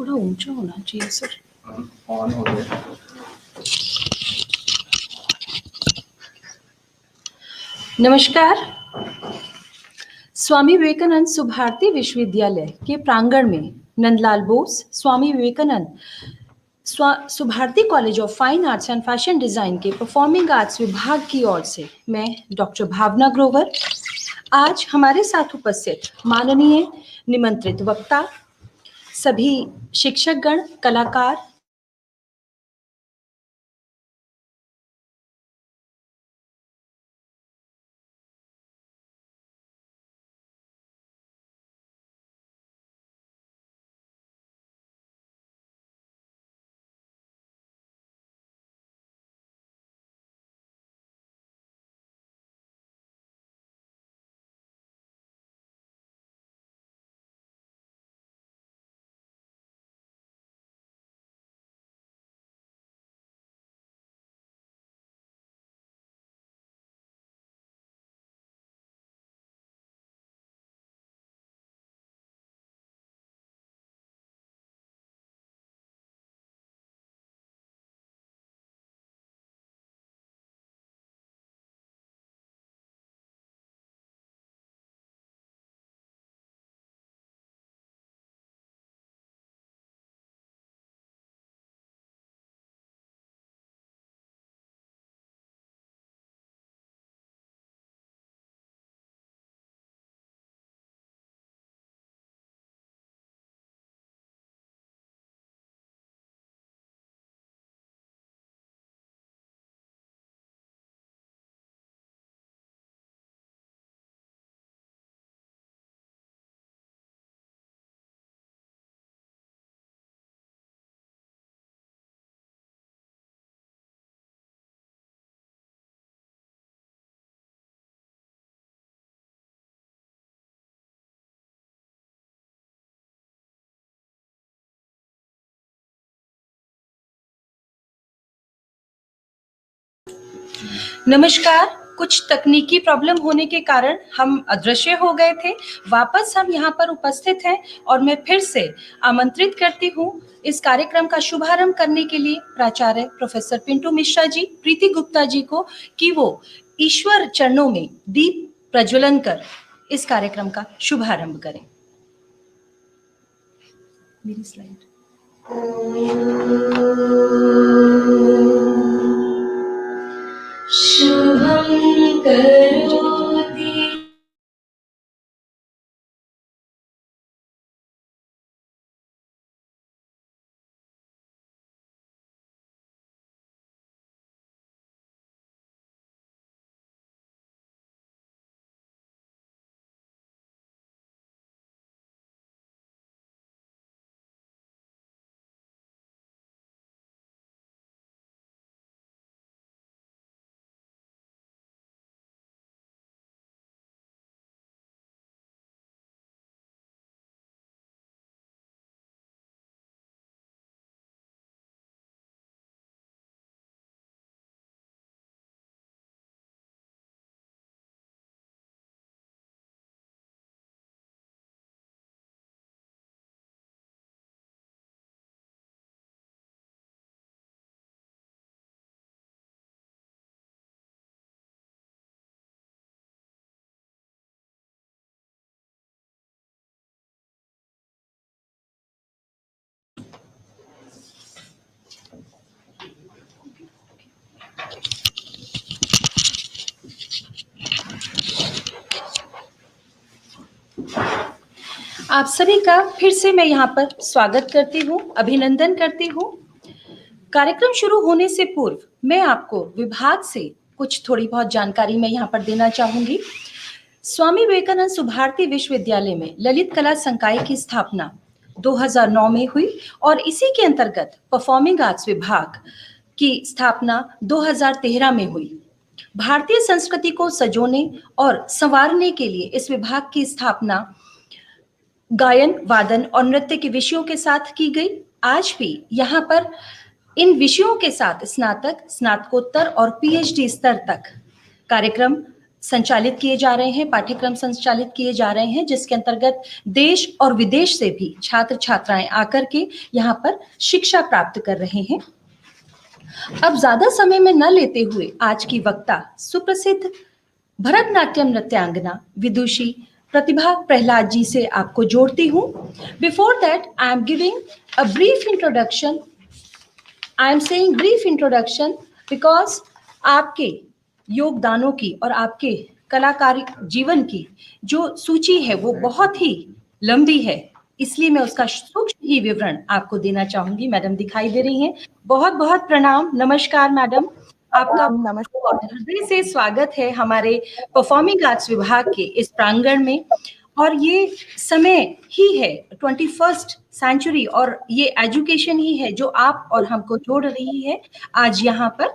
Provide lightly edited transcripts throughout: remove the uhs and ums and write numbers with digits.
थोड़ा ऊंचा होना चाहिए सर। ऑन हो गया। नमस्कार। स्वामी विवेकानंद सुभारती विश्वविद्यालय के प्रांगण में Nandlal Bose Swami Vivekananda Subharti college of fine arts and fashion design के परफॉर्मिंग आर्ट्स विभाग की ओर से मैं डॉक्टर भावना ग्रोवर आज हमारे साथ उपस्थित माननीय निमंत्रित वक्ता, सभी शिक्षकगण, कलाकार, नमस्कार। कुछ तकनीकी प्रॉब्लम होने के कारण हम अदृश्य हो गए थे। वापस हम यहाँ पर उपस्थित हैं और मैं फिर से आमंत्रित करती हूँ इस कार्यक्रम का शुभारंभ करने के लिए प्राचार्य प्रोफेसर पिंटू मिश्रा जी, प्रीति गुप्ता जी को कि वो ईश्वर चरणों में दीप प्रज्वलन कर इस कार्यक्रम का शुभारंभ करें। मेरी स्लाइड। शुभं करोति आप सभी का फिर से मैं यहाँ पर स्वागत करती हूँ, अभिनंदन करती हूँ। कार्यक्रम शुरू होने से पूर्व मैं आपको विभाग से कुछ थोड़ी बहुत जानकारी मैं यहाँ पर देना चाहूंगी। स्वामी विवेकानंद सुभारती विश्वविद्यालय में ललित कला संकाय की स्थापना 2009 में हुई और इसी के अंतर्गत परफॉर्मिंग आर्ट्स विभाग की स्थापना 2013 में हुई। भारतीय संस्कृति को सजोने और संवारने के लिए इस विभाग की स्थापना गायन, वादन और नृत्य के विषयों के साथ की गई। आज भी यहाँ पर इन विषयों के साथ स्नातक, स्नातकोत्तर और पीएचडी स्तर तक कार्यक्रम संचालित किए जा रहे हैं, पाठ्यक्रम संचालित किए जा रहे हैं, जिसके अंतर्गत देश और विदेश से भी छात्र छात्राएं आकर के यहाँ पर शिक्षा प्राप्त कर रहे हैं। अब ज्यादा समय में न लेते हुए आज की वक्ता सुप्रसिद्ध भरतनाट्यम नृत्यांगना विदुषी प्रतिभा प्रहलाद जी से आपको जोड़ती हूँ। Before that I am giving a brief introduction. I am saying brief introduction because आपके योगदानों की और आपके कलाकारी जीवन की जो सूची है वो बहुत ही लंबी है, इसलिए मैं उसका सूक्ष्म ही विवरण आपको देना चाहूंगी। मैडम दिखाई दे रही हैं। बहुत बहुत प्रणाम, नमस्कार मैडम, आपका हृदय से स्वागत है हमारे परफॉर्मिंग आर्ट्स विभाग के इस प्रांगण में। और ये समय ही है 21st सेंचुरी और ये एजुकेशन ही है जो आप और हमको जोड़ रही है आज यहाँ पर,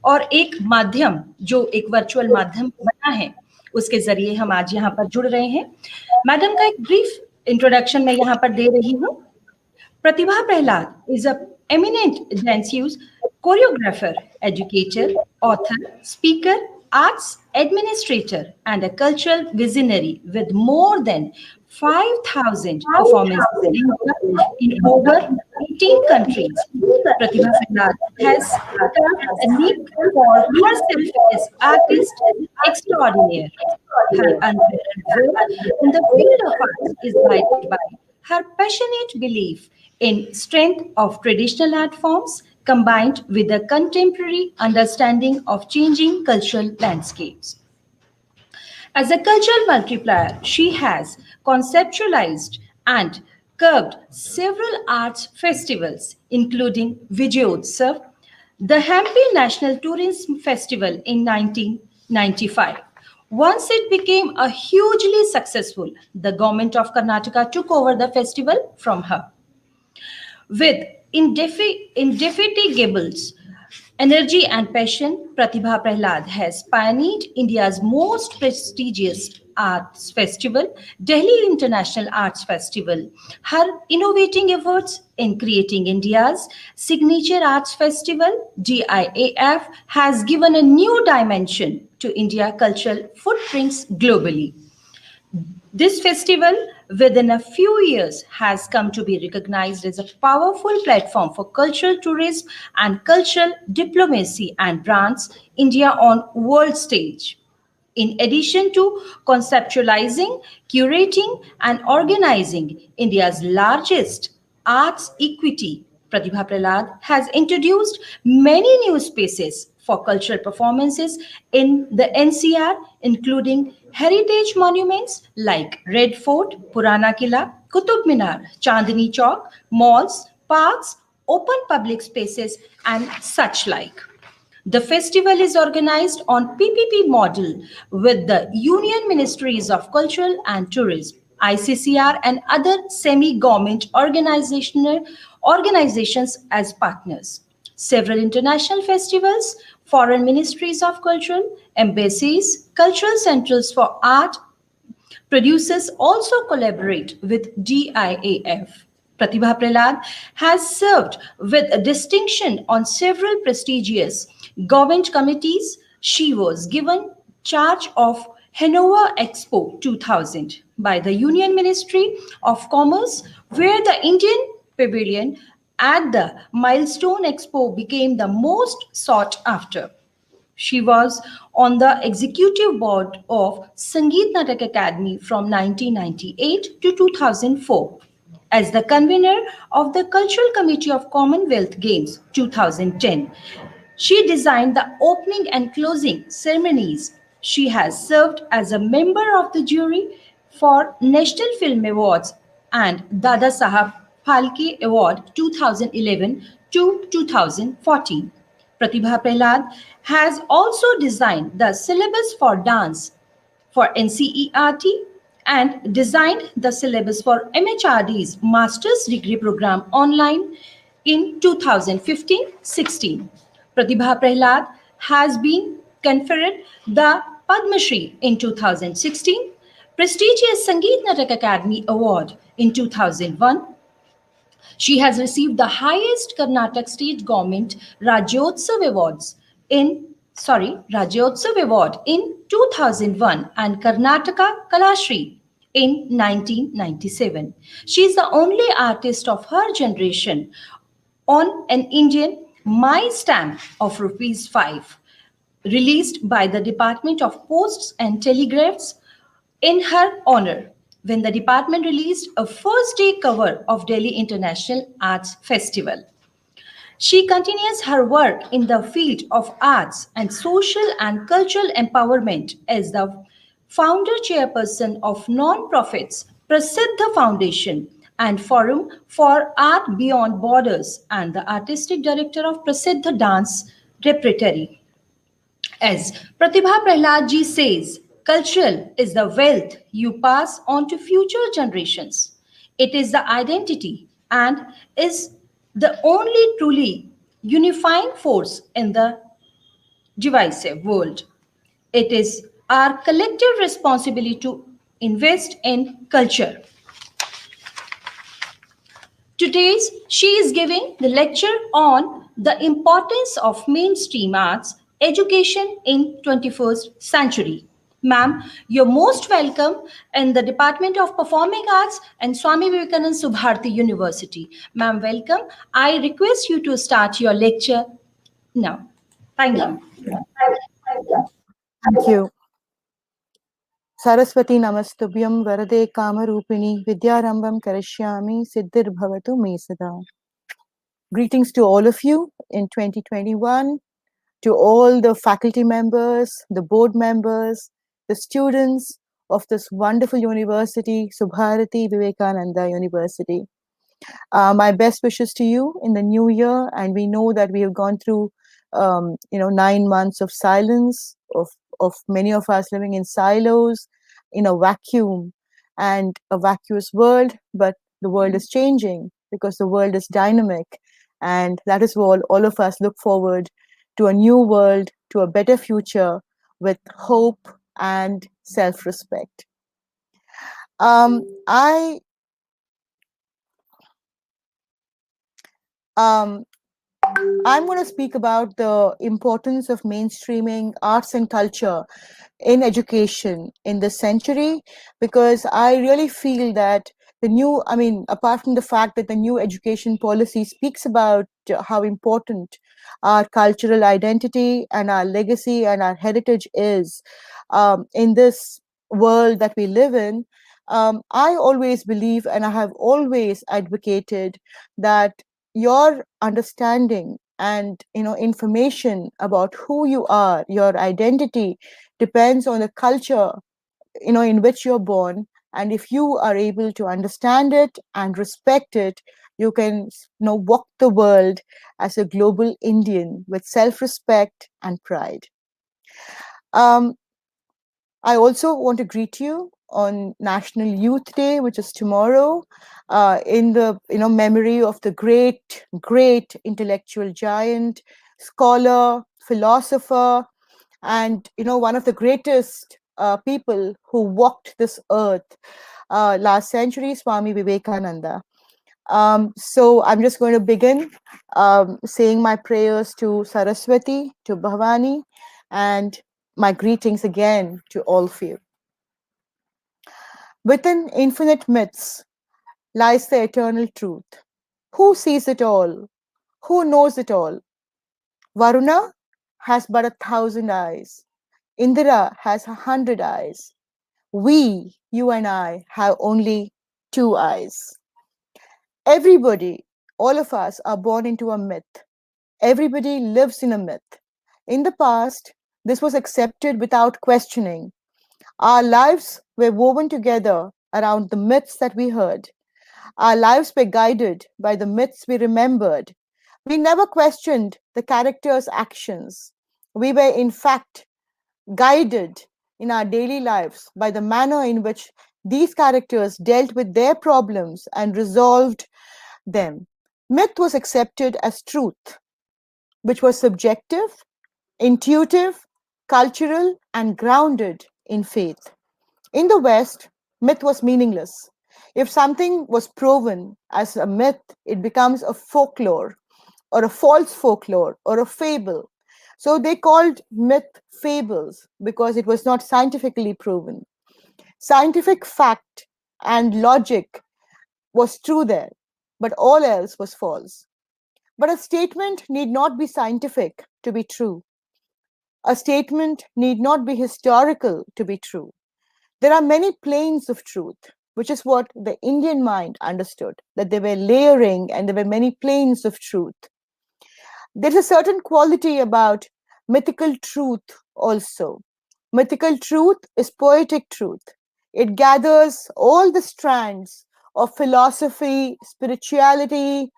और एक माध्यम जो एक वर्चुअल माध्यम बना है उसके जरिए हम आज यहाँ पर जुड़ रहे हैं। मैडम का एक ब्रीफ इंट्रोडक्शन मैं यहाँ पर दे रही हूँ। प्रतिभा Prahlad is a eminent danseuse, choreographer, educator, author, speaker, arts administrator, and a cultural visionary with more than 5,000 performances in over 18 countries. Pratibha Prahlad has carved a niche for herself as artist extraordinaire. Her unparalleled work in the field of arts is guided by her passionate belief in strength of traditional art forms combined with a contemporary understanding of changing cultural landscapes. As a cultural multiplier, she has conceptualized and curbed several arts festivals, including Vijayotsav, the Hampi National Tourism Festival in 1995. Once it became a hugely successful, the government of Karnataka took over the festival from her. With indefatigable energy and passion, Pratibha Prahlad has pioneered India's most prestigious arts festival, Delhi International Arts Festival. Her innovating efforts in creating India's signature arts festival, DIAF, has given a new dimension to India's cultural footprints globally. This festival, within a few years, has come to be recognized as a powerful platform for cultural tourism and cultural diplomacy and brands India on world stage. In addition to conceptualizing, curating, and organizing India's largest arts equity, Pratibha Prahlad has introduced many new spaces for cultural performances in the NCR, including heritage monuments like Red Fort, Purana Killa, Qutub Minar, Chandni Chowk, malls, parks, open public spaces, and such like. The festival is organized on PPP model with the Union Ministries of Culture and Tourism, ICCR, and other semi-government organizations as partners. Several international festivals, foreign ministries of culture, embassies, cultural centers for art producers also collaborate with DIAF. Pratibha Prahlad has served with distinction on several prestigious government committees. She was given charge of Hanover Expo 2000 by the Union Ministry of Commerce, where the Indian Pavilion at the Milestone Expo became the most sought after. She was on the executive board of Sangeet Natak Academy from 1998 to 2004. As the convener of the Cultural Committee of Commonwealth Games 2010, she designed the opening and closing ceremonies. She has served as a member of the jury for National Film Awards and Dada Sahab Phalke Award 2011 to 2014. Pratibha Prahlad has also designed the syllabus for dance for NCERT and designed the syllabus for MHRD's Master's Degree Program online in 2015-16. Pratibha Prahlad has been conferred the PadmaShri in 2016, prestigious Sangeet Natak Academy Award in 2001. She has received the highest Karnataka State Government Rajyotsav Awards in Rajyotsav Award in 2001 and Karnataka Kalashri in 1997. She is the only artist of her generation on an Indian My Stamp of Rupees 5, released by the Department of Posts and Telegraphs in her honor when the department released a first day cover of Delhi International Arts Festival. She continues her work in the field of arts and social and cultural empowerment as the founder chairperson of non-profits Prasiddha Foundation and Forum for Art Beyond Borders and the artistic director of Prasiddha Dance Repertory. As Pratibha Prahlad ji says, cultural is the wealth you pass on to future generations. It is the identity and is the only truly unifying force in the divisive world. It is our collective responsibility to invest in culture. Today's she is giving the lecture on the importance of mainstream arts education in 21st century. Ma'am, you're most welcome in the Department of Performing Arts and Swami Vivekanand Subharti University. Ma'am, welcome. I request you to start your lecture now. Thank you. Thank you. Saraswati Namastubhyam Varade Kamarupini Vidyarambam Karishyami Siddhir Bhavatu Me Sada. Greetings to all of you in 2021, to all the faculty members, the board members, the students of this wonderful university, Subharti Vivekananda University. My best wishes to you in the new year, and we know that we have gone through 9 months of silence, of many of us living in silos, in a vacuum and a vacuous world, but the world is changing because the world is dynamic, and that is what all of us look forward to, a new world, to a better future with hope and self-respect. I'm going to speak about the importance of mainstreaming arts and culture in education in this century, because I really feel that apart from the fact that the new education policy speaks about how important our cultural identity and our legacy and our heritage is in this world that we live in, I always believe, and I have always advocated, that your understanding and information about who you are, your identity, depends on the culture in which you're born. And if you are able to understand it and respect it, you can walk the world as a global Indian with self-respect and pride. I also want to greet you on National Youth Day, which is tomorrow, in the memory of the great intellectual giant, scholar, philosopher, and one of the greatest people who walked this earth last century, Swami Vivekananda. So I'm just going to begin saying my prayers to Saraswati, to Bhavani, and my greetings again to all of you. Within infinite myths lies the eternal truth. Who sees it all? Who knows it all? Varuna has but 1,000 eyes. Indra has 100 eyes. We, you and I, have only 2 eyes. Everybody, all of us, are born into a myth. Everybody lives in a myth. In the past, this was accepted without questioning. Our lives were woven together around the myths that we heard. Our lives were guided by the myths we remembered. We never questioned the characters' actions. We were, in fact, guided in our daily lives by the manner in which these characters dealt with their problems and resolved them. Myth was accepted as truth, which was subjective, intuitive, cultural, and grounded in faith. In the West, myth was meaningless. If something was proven as a myth, it becomes a folklore, or a false folklore, or a fable. So they called myth fables because it was not scientifically proven. Scientific fact and logic was true there, but all else was false. But a statement need not be scientific to be true. A statement need not be historical to be true. There are many planes of truth, which is what the Indian mind understood, that they were layering and there were many planes of truth. There's a certain quality about mythical truth also. Mythical truth is poetic truth. It gathers all the strands of philosophy, spirituality,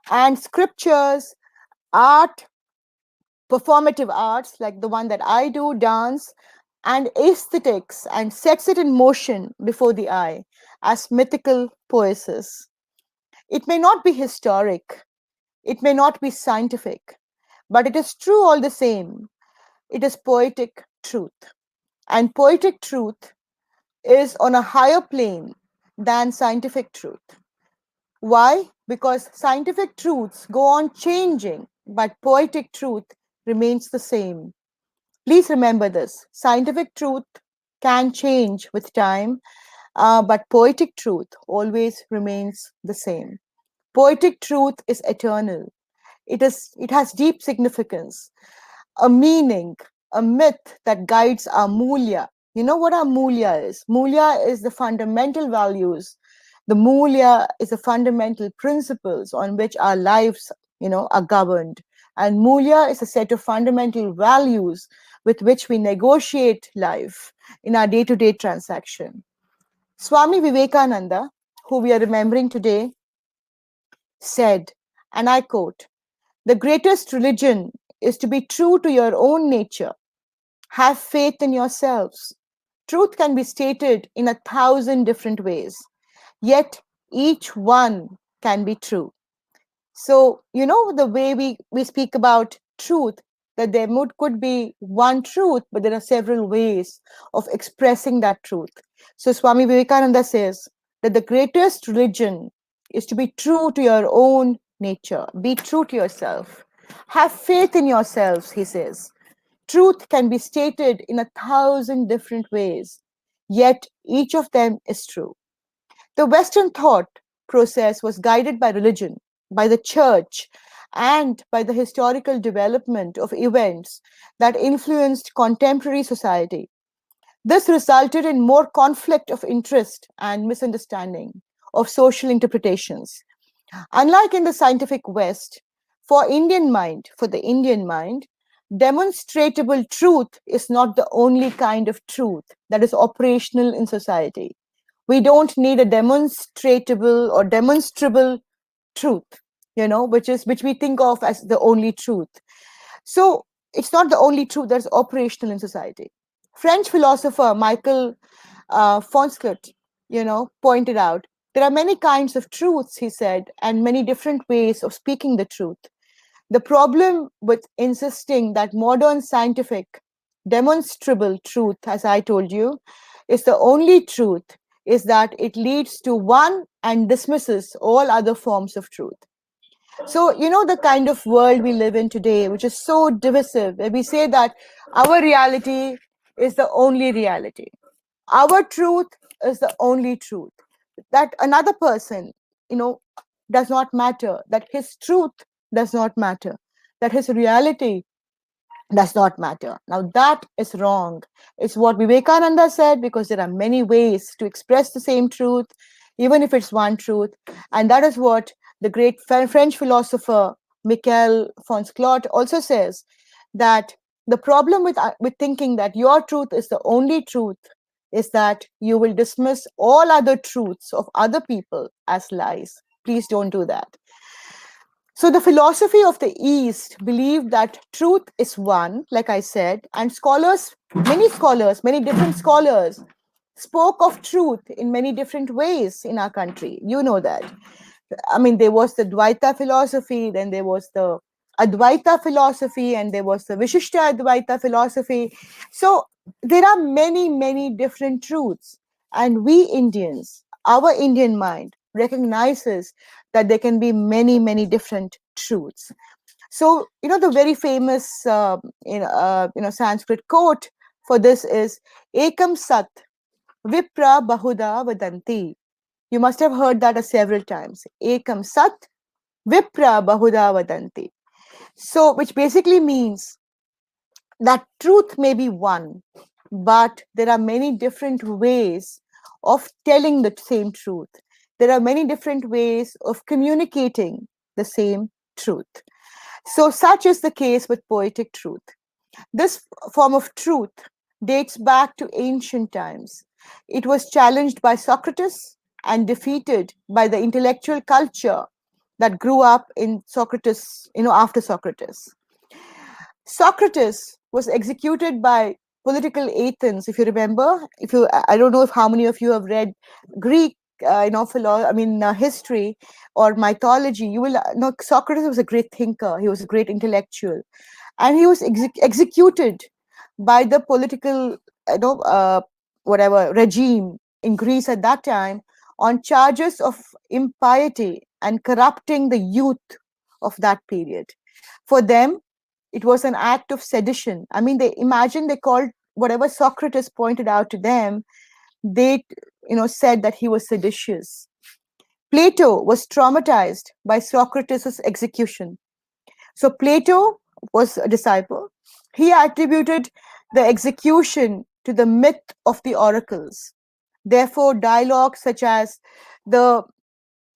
and scriptures, art, performative arts like the one that I do, dance, and aesthetics, and sets it in motion before the eye as mythical poesis. It may not be historic, it may not be scientific, but it is true all the same. It is poetic truth. And poetic truth is on a higher plane than scientific truth. Why? Because scientific truths go on changing, but poetic truth remains the same. Please remember this. Scientific truth can change with time, but poetic truth always remains the same. Poetic truth is eternal. It has deep significance, a meaning, a myth that guides our mulya. You know what our mulya is? Mulya is the fundamental values. The mulya is the fundamental principles on which our lives, are governed. And mulya is a set of fundamental values with which we negotiate life in our day-to-day transaction. Swami Vivekananda, who we are remembering today, said, and I quote, "The greatest religion is to be true to your own nature. Have faith in yourselves. Truth can be stated in 1,000 different ways, yet each one can be true." So, the way we speak about truth, that could be one truth, but there are several ways of expressing that truth. So, Swami Vivekananda says that the greatest religion is to be true to your own nature. Be true to yourself. Have faith in yourselves, he says. Truth can be stated in 1,000 different ways, yet each of them is true. The Western thought process was guided by religion, by the church, and by the historical development of events that influenced contemporary society. This resulted in more conflict of interest and misunderstanding of social interpretations. Unlike in the scientific West, for the Indian mind, demonstrable truth is not the only kind of truth that is operational in society. We don't need a demonstrable or demonstrable truth, which we think of as the only truth. So it's not the only truth that's operational in society. French philosopher Michael Fonsclot, pointed out there are many kinds of truths, he said, and many different ways of speaking the truth. The problem with insisting that modern scientific demonstrable truth, as I told you, is the only truth, is that it leads to one and dismisses all other forms of truth. So, the kind of world we live in today, which is so divisive, where we say that our reality is the only reality. Our truth is the only truth. That another person, does not matter. That his truth does not matter. That his reality does not matter. Now that is wrong. It's what Vivekananda said, because there are many ways to express the same truth, even if it's one truth. And that is what the great French philosopher Michel Fonsclot also says, that the problem with thinking that your truth is the only truth is that you will dismiss all other truths of other people as lies. Please don't do that. So the philosophy of the East believed that truth is one, like I said, and many different scholars spoke of truth in many different ways in our country. You know that. I mean, there was the Dvaita philosophy, then there was the Advaita philosophy, and there was the Vishishta Advaita philosophy. So there are many, many different truths. And we Indians, our Indian mind recognizes that there can be many, many different truths. So, the very famous, Sanskrit quote for this is Ekam Sat Vipra Bahuda Vadanti. You must have heard that several times. Ekam Sat Vipra Bahuda Vadanti. So, which basically means that truth may be one, but there are many different ways of telling the same truth. There are many different ways of communicating the same truth. So, such is the case with poetic truth. This form of truth dates back to ancient times. It was challenged by Socrates and defeated by the intellectual culture that grew up in Socrates, after Socrates. Socrates was executed by political Athens, if you remember. I don't know if how many of you have read Greek, history or mythology. You will know Socrates was a great thinker. He was a great intellectual, and he was executed by the political, whatever regime in Greece at that time on charges of impiety and corrupting the youth of that period. For them, it was an act of sedition. I mean, they called whatever Socrates pointed out to them, they said that he was seditious. Plato was traumatized by Socrates' execution. So Plato was a disciple. He attributed the execution to the myth of the oracles. Therefore, dialogues such as the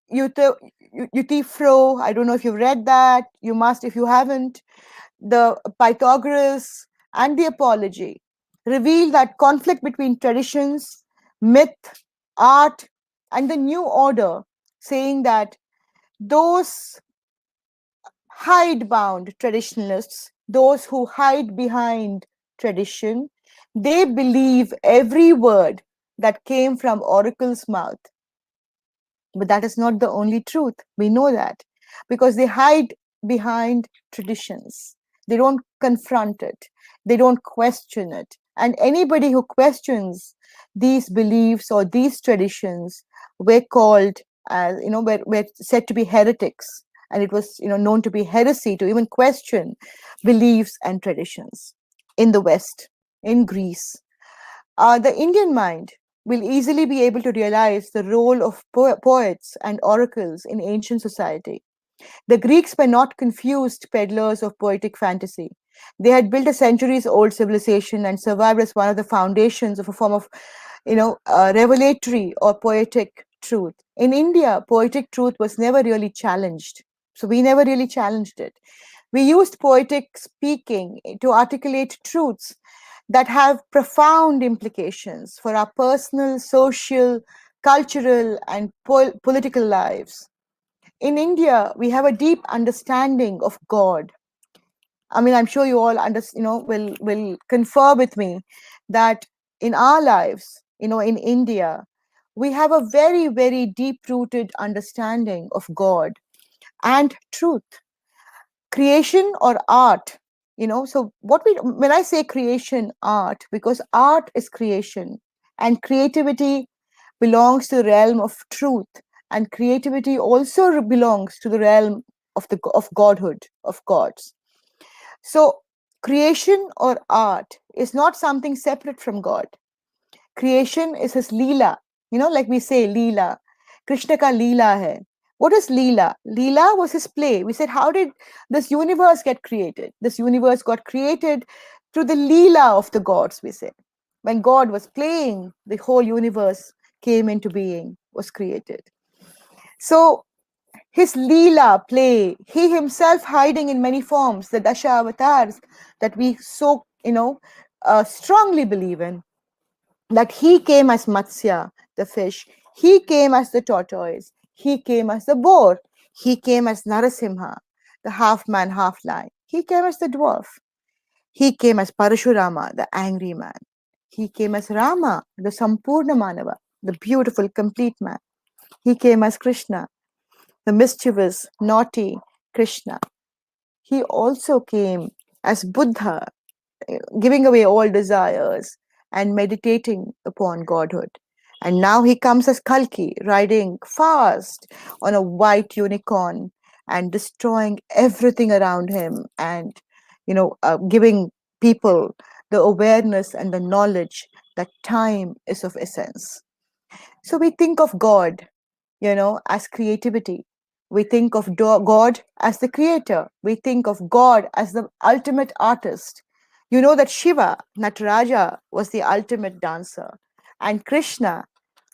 Euthyphro, I don't know if you've read that, you must if you haven't, the Pythagoras, and the Apology reveal that conflict between traditions, myth, art, and the new order, saying that those hidebound traditionalists, those who hide behind tradition, they believe every word that came from oracle's mouth. But that is not the only truth. We know that because they hide behind traditions. They don't confront it. They don't question it. And anybody who questions these beliefs or these traditions were called as, were said to be heretics. And it was, known to be heresy to even question beliefs and traditions in the West, in Greece. The Indian mind will easily be able to realize the role of poets and oracles in ancient society. The Greeks were not confused peddlers of poetic fantasy. They had built a centuries old civilization and survived as one of the foundations of a form of, revelatory or poetic truth. In India, poetic truth was never really challenged. So we never really challenged it. We used poetic speaking to articulate truths that have profound implications for our personal, social, cultural, and political lives. In India, we have a deep understanding of God. I mean, I'm sure you all will confer with me that in our lives, in India, we have a very, very deep-rooted understanding of God and truth. Creation or art, so when I say creation, art, because art is creation and creativity belongs to the realm of truth, and creativity also belongs to the realm of godhood, of gods. So creation or art is not something separate from God. Creation is his leela, like we say leela. Krishna ka leela hai. What is leela? Leela was his play. We said, how did this universe get created? This universe got created through the leela of the gods, we said. When God was playing, the whole universe came into being, was created. So his leela play, he himself hiding in many forms, the Dasha avatars that we so, strongly believe in, that he came as Matsya, the fish, he came as the tortoise, he came as the boar, he came as Narasimha, the half man, half lion, he came as the dwarf, he came as Parashurama, the angry man, he came as Rama, the Sampurna Manava, the beautiful, complete man, he came as Krishna, the mischievous, naughty Krishna. He also came as Buddha, giving away all desires and meditating upon godhood. And now he comes as Kalki, riding fast on a white unicorn and destroying everything around him, and giving people the awareness and the knowledge that time is of essence. So we think of God, as creativity. We think of God as the creator. We think of God as the ultimate artist. You know that Shiva, Nataraja, was the ultimate dancer, and Krishna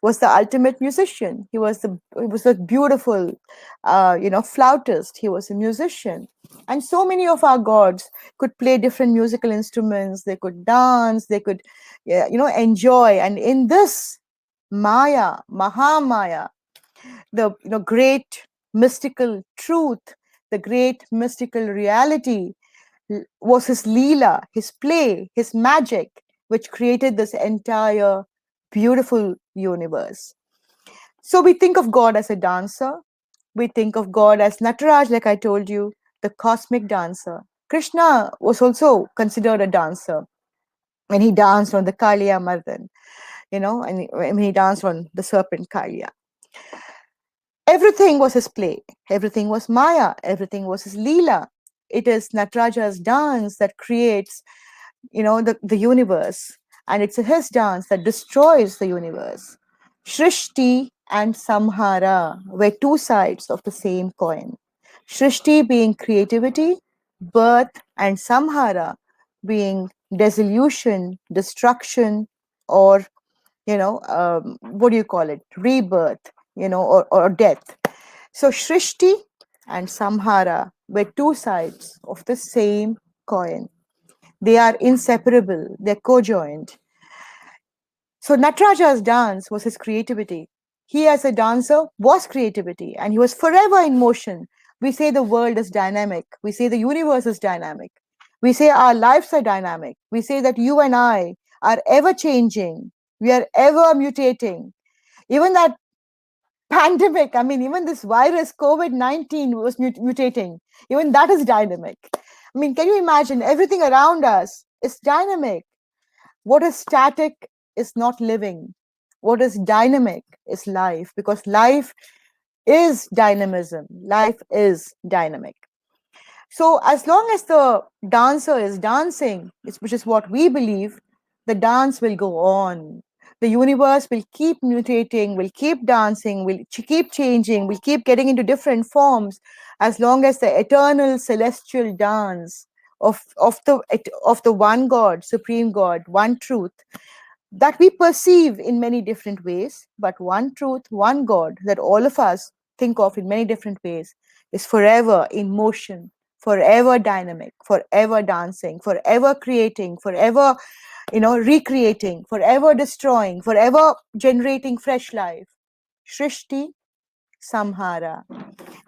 was the ultimate musician. He was a beautiful, flautist. He was a musician, and so many of our gods could play different musical instruments. They could dance. They could, enjoy. And in this Maya, Mahamaya, the great mystical truth, the great mystical reality was his Leela, his play, his magic, which created this entire beautiful universe. So we think of God as a dancer. We think of God as Nataraj, like I told you, the cosmic dancer. Krishna was also considered a dancer when he danced on the Kaliya Mardan, and when he danced on the serpent Kaliya. Everything was his play. Everything was Maya. Everything was his Leela. It is Nataraja's dance that creates, the universe. And it's his dance that destroys the universe. Shrishti and Samhara were two sides of the same coin. Shrishti being creativity, birth, and Samhara being dissolution, destruction, or what do you call it, rebirth, or death. So Shrishti and Samhara were two sides of the same coin. They are inseparable, they're co-joined. So Nataraja's dance was his creativity. He as a dancer was creativity, and he was forever in motion. We say the world is dynamic. We say the universe is dynamic. We say our lives are dynamic. We say that you and I are ever changing. We are ever mutating. Even that pandemic, I mean, even this virus, COVID-19, was mutating. Even that is dynamic. I mean, can you imagine? Everything around us is dynamic. What is static is not living. What is dynamic is life, because life is dynamism. Life is dynamic. So as long as the dancer is dancing, which is what we believe, the dance will go on. The universe will keep mutating, will keep dancing, will keep changing, will keep getting into different forms, as long as the eternal celestial dance of the one God, supreme God, one truth, that we perceive in many different ways, but one truth, one God that all of us think of in many different ways, is forever in motion, forever dynamic, forever dancing, forever creating, forever recreating, forever destroying, forever generating fresh life. Shrishti, Samhara.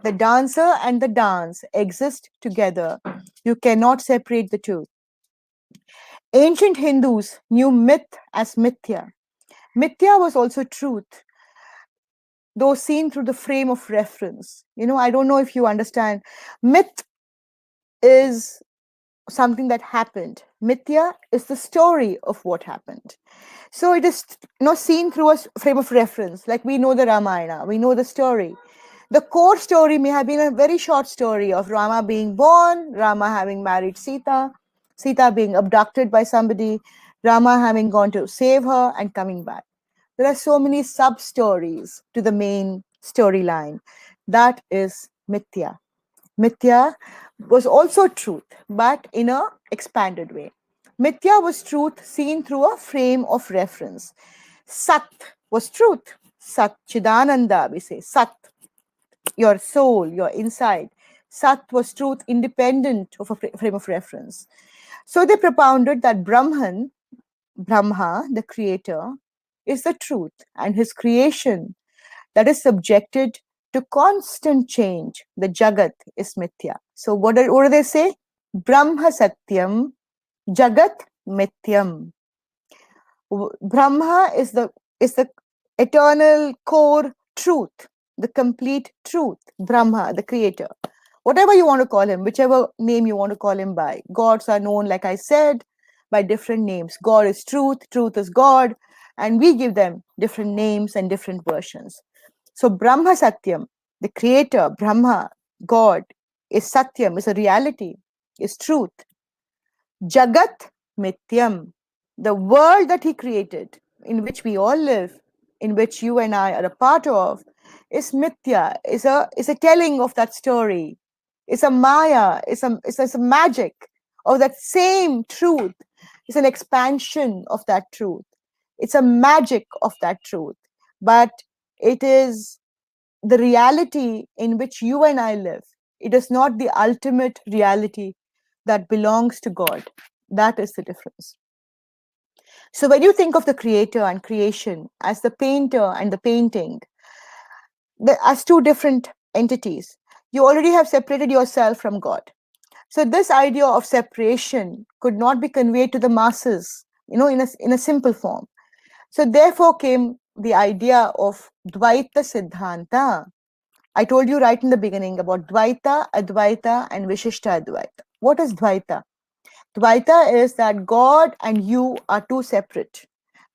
The dancer and the dance exist together. You cannot separate the two. Ancient Hindus knew myth as mithya. Mithya was also truth, though seen through the frame of reference. I don't know if you understand. Myth is something that happened. Mithya is the story of what happened. So it is seen through a frame of reference. Like we know the Ramayana, we know the story. The core story may have been a very short story of Rama being born, Rama having married Sita, Sita being abducted by somebody, Rama having gone to save her and coming back. There are so many sub stories to the main storyline. That is Mithya. Mithya was also truth, but in a expanded way. Mithya was truth seen through a frame of reference. Sat was truth. Sat Chidananda, we say. Sat, your soul, your inside. Sat was truth independent of a frame of reference. So they propounded that Brahman, Brahma, the creator, is the truth, and his creation that is subjected to constant change. The Jagat is Mithya. So what do they say? Brahma Satyam, Jagat Mithyam. Brahma is the eternal core truth, the complete truth. Brahma, the creator. Whatever you want to call him, whichever name you want to call him by. Gods are known, like I said, by different names. God is truth, truth is God, and we give them different names and different versions. So Brahma Satyam, the creator, Brahma, God, is Satyam, is a reality, is truth. Jagat Mityam, the world that he created, in which we all live, in which you and I are a part of, is Mithya, is a telling of that story. It's a Maya, it's a magic of that same truth. It's an expansion of that truth. It's a magic of that truth. But it is the reality in which you and I live. It is not the ultimate reality that belongs to God. That is the difference. So when you think of the creator and creation as the painter and the painting, as two different entities, you already have separated yourself from God. So this idea of separation could not be conveyed to the masses, in a simple form. So therefore came the idea of Dvaita Siddhanta. I told you right in the beginning about Dvaita, Advaita, and Vishishta Advaita. What is Dvaita? Dvaita is that God and you are two separate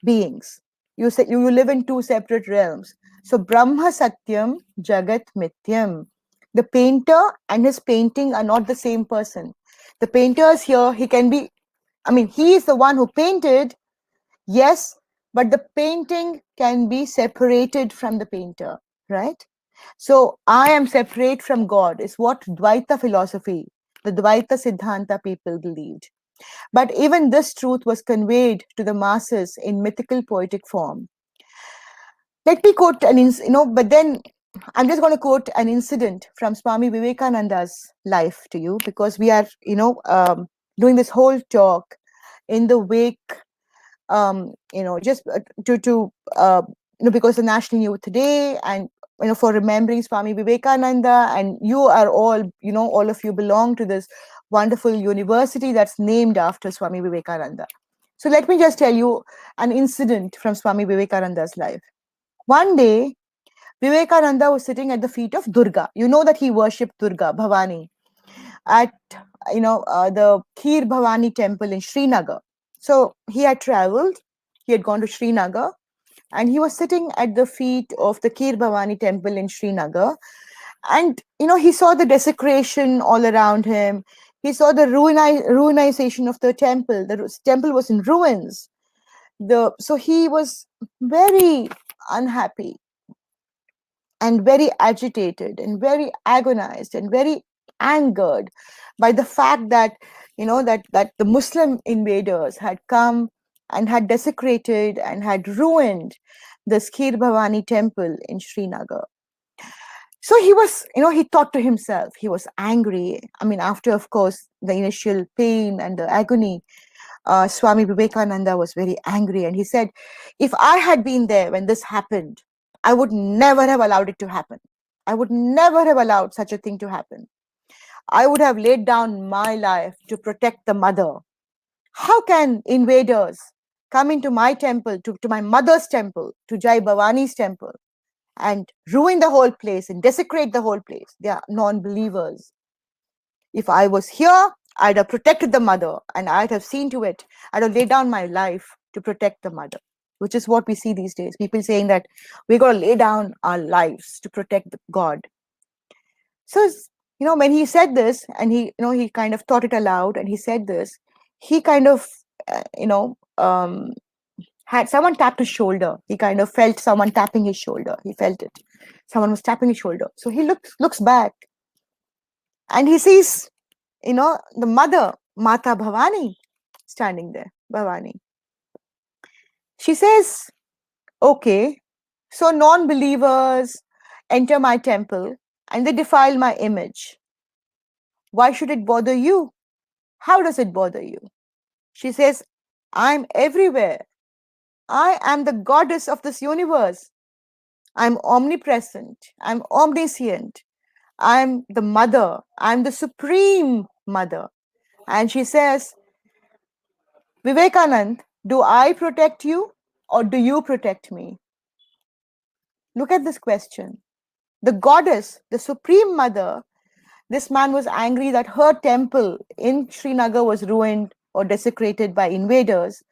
beings. You say you live in two separate realms. So Brahma Satyam, Jagat Mityam. The painter and his painting are not the same person. The painter is here, he is the one who painted, yes, but the painting can be separated from the painter, right? So I am separate from God is what Dvaita philosophy, the Dvaita Siddhanta people believed. But even this truth was conveyed to the masses in mythical poetic form. Let me quote but then I'm just going to quote an incident from Swami Vivekananda's life to you, because we are, doing this whole talk in the wake, just because the National Youth Day, and for remembering Swami Vivekananda, and you are all, all of you belong to this wonderful university that's named after Swami Vivekananda. So let me just tell you an incident from Swami Vivekananda's life. One day, Vivekananda was sitting at the feet of Durga. You know that he worshipped Durga, Bhavani, at the Kheer Bhavani temple in Srinagar. So he had traveled, he had gone to Srinagar, and he was sitting at the feet of the Kheer Bhavani temple in Srinagar. And he saw the desecration all around him. He saw the ruinization of the temple. The temple was in ruins. So he was very unhappy and very agitated and very agonized and very angered by the fact that that the Muslim invaders had come and had desecrated and had ruined the Kheer Bhavani temple in Srinagar. So he was, he thought to himself, he was angry. After, of course, the initial pain and the agony, Swami Vivekananda was very angry, and he said, if I had been there when this happened, I would never have allowed it to happen. I would never have allowed such a thing to happen. I would have laid down my life to protect the mother. How can invaders come into my temple, to my mother's temple, to Jai Bhavani's temple, and ruin the whole place and desecrate the whole place? They are non-believers. If I was here, I'd have protected the mother, and I'd have seen to it. I'd have laid down my life to protect the mother, which is what we see these days. People saying that we're going to lay down our lives to protect God. So, when he said this, and he kind of thought it aloud, and he said this, he kind of, had someone tapped his shoulder. He kind of felt someone tapping his shoulder. He felt it. Someone was tapping his shoulder. So he looks back, and he sees, the mother, Mata Bhavani, standing there, Bhavani. She says, okay, so non-believers enter my temple and they defile my image. Why should it bother you? How does it bother you? She says, I'm everywhere. I am the goddess of this universe. I'm omnipresent. I'm omniscient. I'm the mother. I'm the supreme mother. And she says, Vivekanand, do I protect you or do you protect me? Look at this question. The goddess, the supreme mother, this man was angry that her temple in Srinagar was ruined or desecrated by invaders.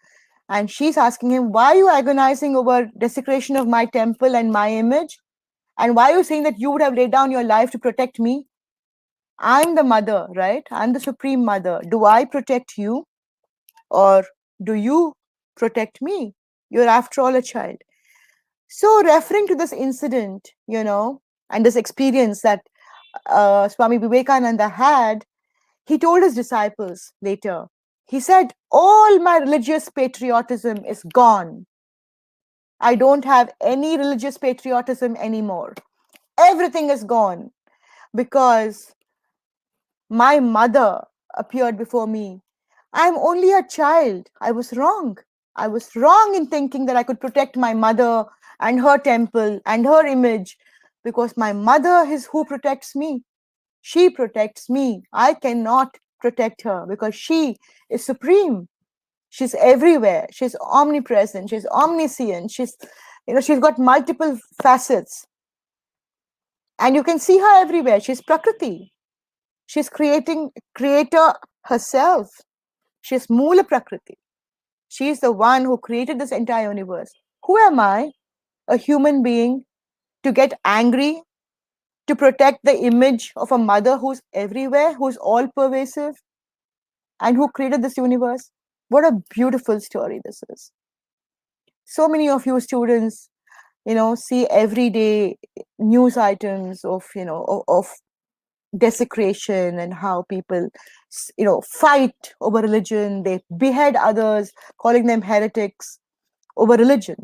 And she's asking him, why are you agonizing over desecration of my temple and my image? And why are you saying that you would have laid down your life to protect me? I'm the mother, right? I'm the supreme mother. Do I protect you, or do you protect me? You're after all a child. So, referring to this incident, and this experience that Swami Vivekananda had, he told his disciples later, he said, all my religious patriotism is gone. I don't have any religious patriotism anymore. Everything is gone because my mother appeared before me. I'm only a child. I was wrong. I was wrong in thinking that I could protect my mother and her temple and her image, because my mother is who protects me. She protects me. I cannot protect her because she is supreme. She's everywhere. She's omnipresent. She's omniscient. She's got multiple facets. And you can see her everywhere. She's Prakriti. She's creator herself. She's Moola Prakriti. She's the one who created this entire universe. Who am I, a human being, to get angry, to protect the image of a mother who's everywhere, who's all pervasive, and who created this universe? What a beautiful story this is. So many of you students, see everyday news items of desecration and how people fight over religion. They behead others, calling them heretics over religion,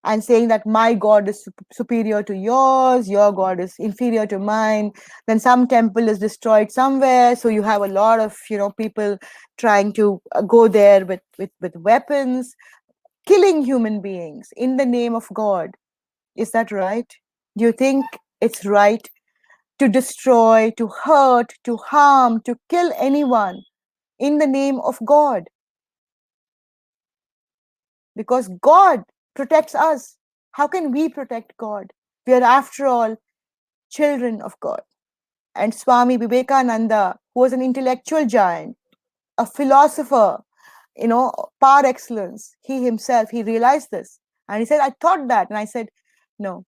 and saying that my god is superior to yours, your god is inferior to mine. Then some temple is destroyed somewhere, so you have a lot of people trying to go there with weapons, killing human beings in the name of God. Is that right? Do you think it's right to destroy, to hurt, to harm, to kill anyone in the name of God? Because God protects us. How can we protect God? We are, after all, children of God. And Swami Vivekananda, who was an intellectual giant, a philosopher, par excellence, he realized this. And he said, I thought that. And I said, no,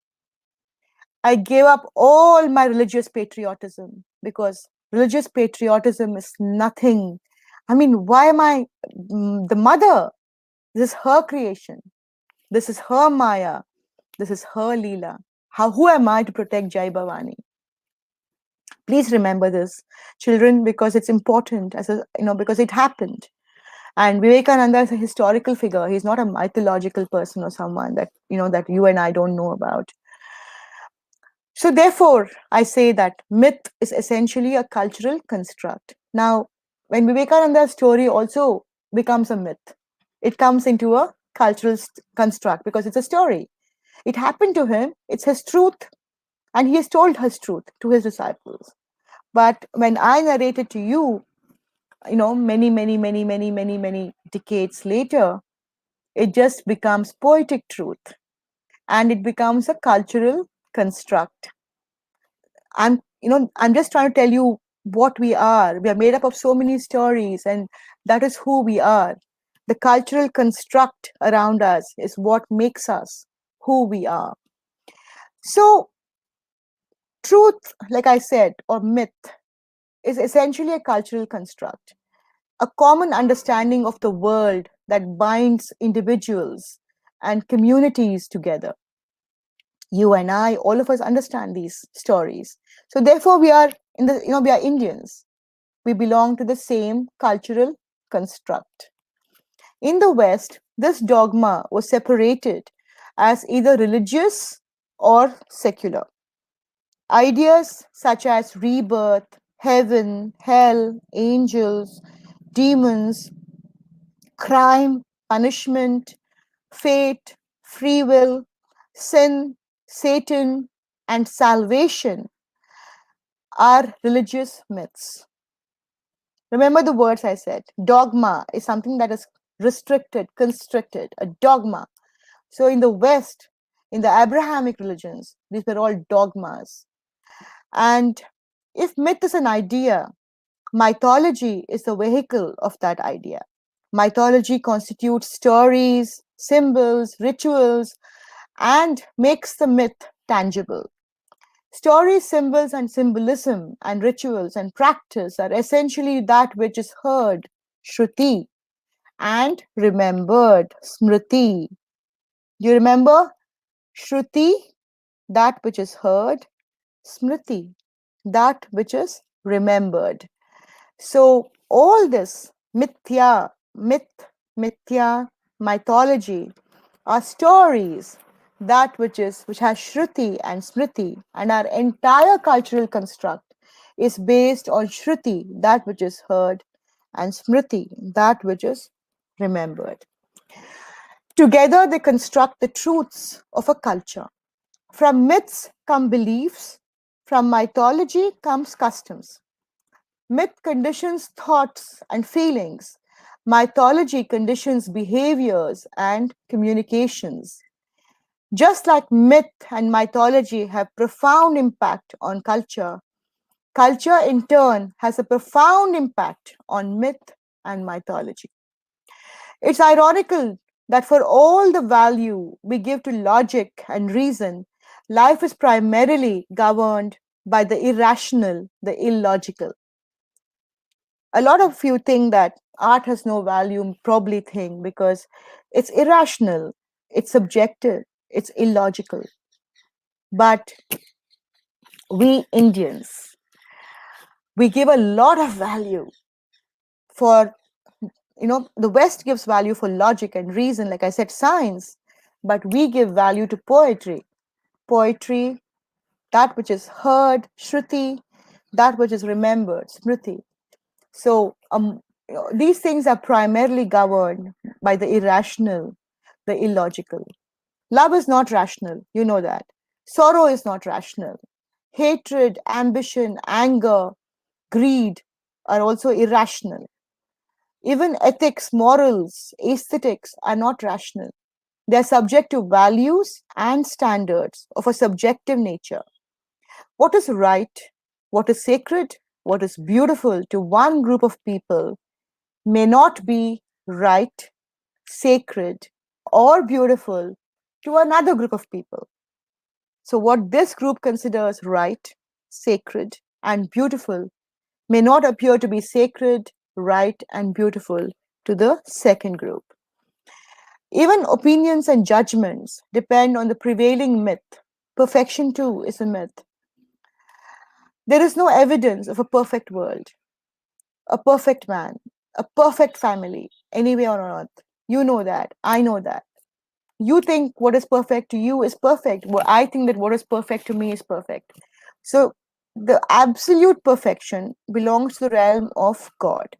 I gave up all my religious patriotism, because religious patriotism is nothing. I mean, why am I the mother? This is her creation. This is her Maya. This is her Leela. Who am I to protect Jai Bhavani? Please remember this, children, because it's important, because it happened. And Vivekananda is a historical figure. He's not a mythological person or someone that you and I don't know about. So therefore, I say that myth is essentially a cultural construct. Now, when Vivekananda's story also becomes a myth, it comes into a cultural construct because it's a story. It happened to him, it's his truth, and he has told his truth to his disciples. But when I narrate it to you, many decades later, it just becomes poetic truth, and it becomes a cultural construct. I'm just trying to tell you what we are. We are made up of so many stories, and that is who we are. The cultural construct around us is what makes us who we are. So, truth, like I said, or myth, is essentially a cultural construct, a common understanding of the world that binds individuals and communities together. You and I, all of us understand these stories. So therefore we are we are Indians. We belong to the same cultural construct. In the West, this dogma was separated as either religious or secular. Ideas such as rebirth, heaven, hell, angels, demons, crime, punishment, fate, free will, sin, Satan, and salvation are religious myths. Remember the words I said. Dogma is something that is restricted, constricted, a dogma. So in the West, in the Abrahamic religions, these were all dogmas. And if myth is an idea, mythology is the vehicle of that idea. Mythology constitutes stories, symbols, rituals, and makes the myth tangible. Stories, symbols, and symbolism, and rituals and practice are essentially that which is heard, Shruti, and remembered, Smriti. Do you remember? Shruti, that which is heard, Smriti, that which is remembered. So, all this mithya, mythology, are stories, that which has Shruti and Smriti, and our entire cultural construct is based on Shruti, that which is heard, and Smriti, that which is remembered. Together, they construct the truths of a culture. From myths come beliefs, from mythology comes customs. Myth conditions thoughts and feelings. Mythology conditions behaviors and communications. Just like myth and mythology have profound impact on culture, culture in turn has a profound impact on myth and mythology. It's ironical that for all the value we give to logic and reason, life is primarily governed by the irrational, the illogical. A lot of you think that art has no value, probably think because it's irrational, it's subjective, it's illogical. But we Indians, we give a lot of value for, the West gives value for logic and reason, like I said, science, but we give value to poetry. Poetry, that which is heard, Shruti, that which is remembered, Smriti. So these things are primarily governed by the irrational, the illogical. Love is not rational, you know that. Sorrow is not rational. Hatred, ambition, anger, greed are also irrational. Even ethics, morals, aesthetics are not rational. They are subject to values and standards of a subjective nature. What is right, what is sacred, what is beautiful to one group of people may not be right, sacred, or beautiful to another group of people. So, what this group considers right, sacred, and beautiful may not appear to be sacred, right, and beautiful to the second group. Even opinions and judgments depend on the prevailing myth. Perfection, too, is a myth. There is no evidence of a perfect world, a perfect man, a perfect family anywhere on earth. You know that. I know that. You think what is perfect to you is perfect. Well, I think that what is perfect to me is perfect. So the absolute perfection belongs to the realm of God.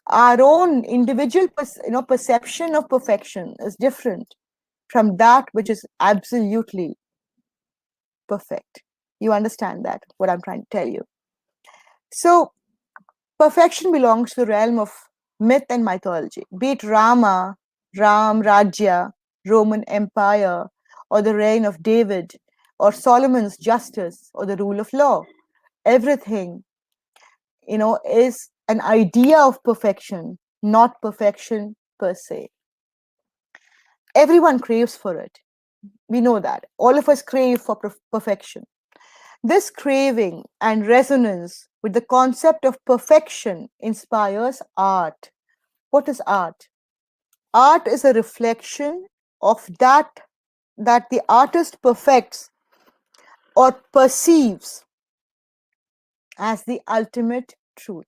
Our own individual perception of perfection is different from that which is absolutely perfect. You understand that, what I'm trying to tell you. So perfection belongs to the realm of myth and mythology, be it Ram, Rajya, Roman Empire, or the reign of David, or Solomon's justice, or the rule of law. Everything, is an idea of perfection, not perfection per se. Everyone craves for it. We know that. All of us crave for perfection. This craving and resonance with the concept of perfection inspires art. What is art? Art is a reflection of that the artist perfects or perceives as the ultimate truth.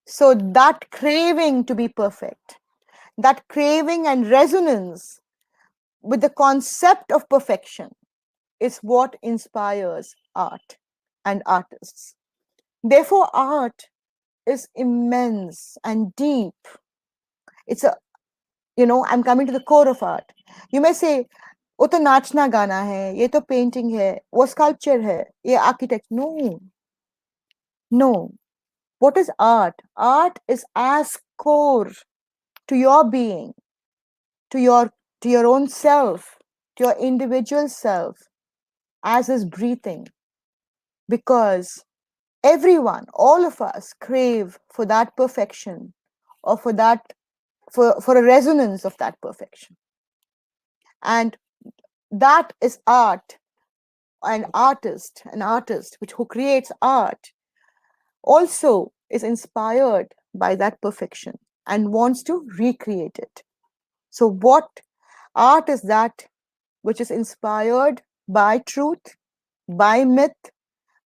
So that craving to be perfect, that craving and resonance with the concept of perfection is what inspires art and artists. Therefore, art is immense and deep. It's I'm coming to the core of art. You may say, वो तो नाचना गाना है, ये तो painting है, वो sculpture है, ये architect. No. What is art? Art is as core to your being, to your own self, to your individual self, as is breathing. Because everyone, all of us, crave for that perfection, or for a resonance of that perfection. And that is art an artist, who creates art, also is inspired by that perfection and wants to recreate it. So, what art is that which is inspired by truth, by myth,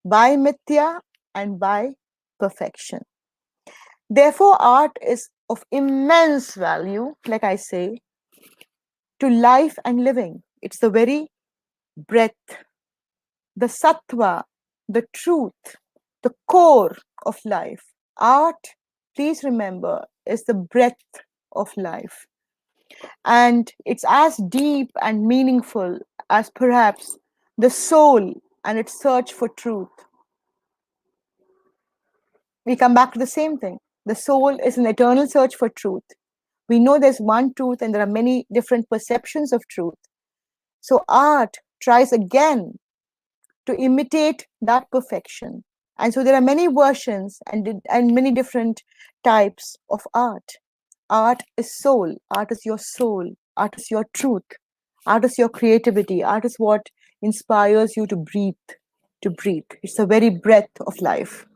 by mithya, and by perfection. Therefore, art is of immense value, like I say, to life and living. It's the very breath, the sattva, the truth, the core of life. Art, please remember, is the breath of life. And it's as deep and meaningful as perhaps the soul and its search for truth. We come back to the same thing. The soul is an eternal search for truth. We know there's one truth and there are many different perceptions of truth. So art tries again to imitate that perfection. And so there are many versions and many different types of art. Art is soul. Art is your soul. Art is your truth. Art is your creativity. Art is what inspires you to breathe, to breathe. It's the very breath of life.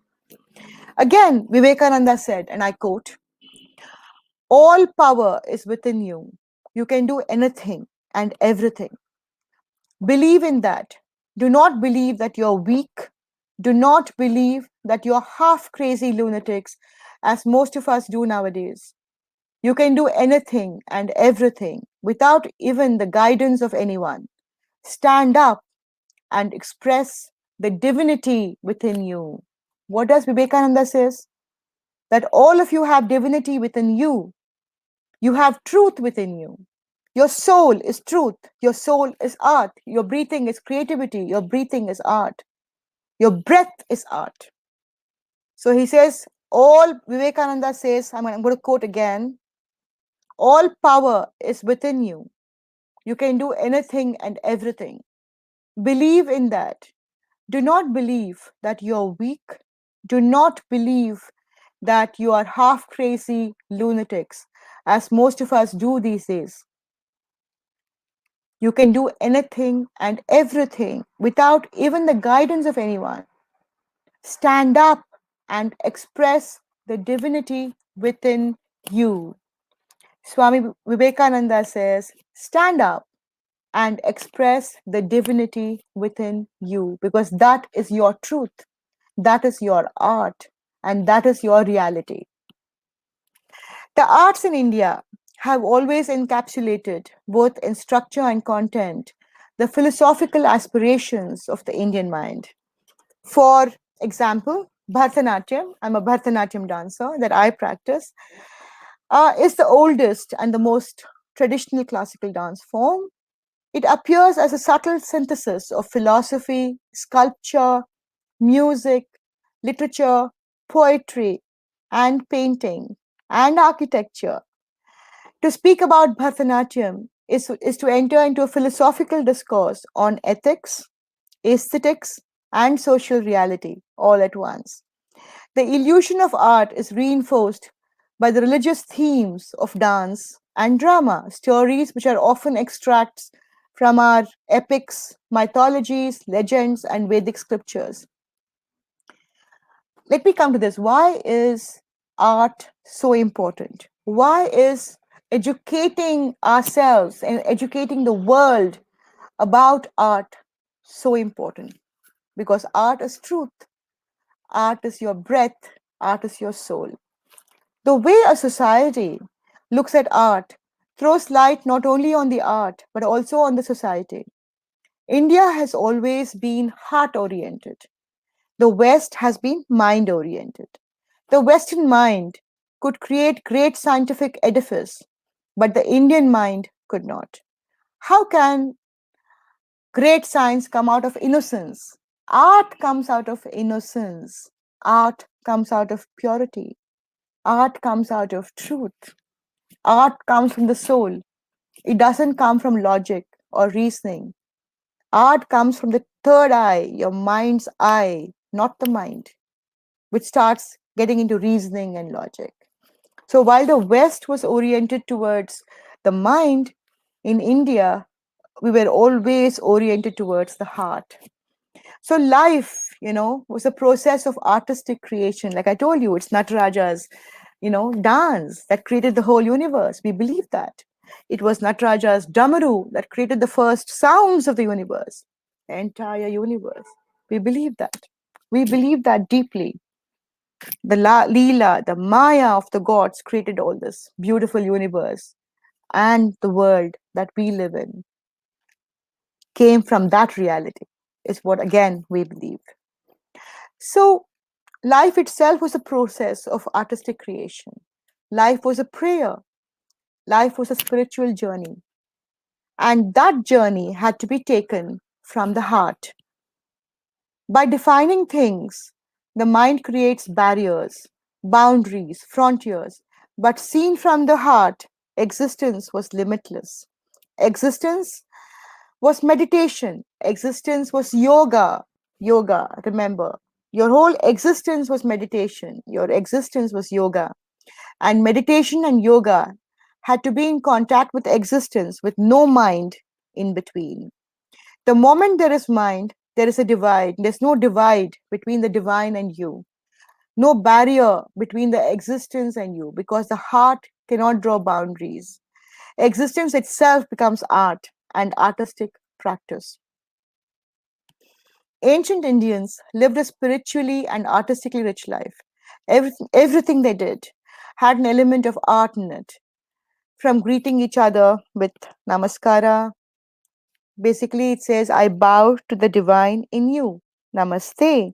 Again, Vivekananda said, and I quote, all power is within you. You can do anything and everything. Believe in that. Do not believe that you're weak. Do not believe that you're half crazy lunatics, as most of us do nowadays. You can do anything and everything without even the guidance of anyone. Stand up and express the divinity within you. What does Vivekananda says? That all of you have divinity within you. You have truth within you. Your soul is truth. Your soul is art. Your breathing is creativity. Your breathing is art. Your breath is art. So he says, all Vivekananda says, I'm going to quote again, all power is within you. You can do anything and everything. Believe in that. Do not believe that you're weak. Do not believe that you are half crazy lunatics, as most of us do these days. You can do anything and everything without even the guidance of anyone. Stand up and express the divinity within you. Swami Vivekananda says, stand up and express the divinity within you, because that is your truth, that is your art, and that is your reality. The arts in India have always encapsulated, both in structure and content, the philosophical aspirations of the Indian mind. For example, Bharatanatyam, I'm a Bharatanatyam dancer that I practice, is the oldest and the most traditional classical dance form. It appears as a subtle synthesis of philosophy, sculpture, music, literature, poetry, and painting, and architecture. To speak about Bharatanatyam is to enter into a philosophical discourse on ethics, aesthetics, and social reality all at once. The illusion of art is reinforced by the religious themes of dance and drama, stories which are often extracts from our epics, mythologies, legends, and Vedic scriptures. Let me come to this. Why is art so important? Why is educating ourselves and educating the world about art so important? Because art is truth, art is your breath, art is your soul. The way a society looks at art throws light not only on the art but also on the society. India has always been heart oriented. The West has been mind oriented. The Western mind could create great scientific edifice, but the Indian mind could not. How can great science come out of innocence? Art comes out of innocence. Art comes out of purity. Art comes out of truth. Art comes from the soul. It doesn't come from logic or reasoning. Art comes from the third eye, your mind's eye, not the mind, which starts getting into reasoning and logic. So while the West was oriented towards the mind, in India, we were always oriented towards the heart. So life, was a process of artistic creation. Like I told you, it's Nataraja's, dance that created the whole universe. We believe that. It was Nataraja's Damaru that created the first sounds of the universe, the entire universe. We believe that. We believe that deeply. The Leela, the Maya of the gods created all this beautiful universe, and the world that we live in came from that reality, is what again we believe. So, life itself was a process of artistic creation. Life was a prayer. Life was a spiritual journey. And that journey had to be taken from the heart. By defining things, the mind creates barriers, boundaries, frontiers. But seen from the heart, existence was limitless. Existence was meditation. Existence was yoga. Yoga, remember. Your whole existence was meditation. Your existence was yoga. And meditation and yoga had to be in contact with existence with no mind in between. The moment there is mind, there is a divide. There's no divide between the divine and you, no barrier between the existence and you, because the heart cannot draw boundaries. Existence itself becomes art and artistic practice. Ancient Indians lived a spiritually and artistically rich life. Everything they did had an element of art in it, from greeting each other with namaskara. Basically, it says, I bow to the divine in you. Namaste.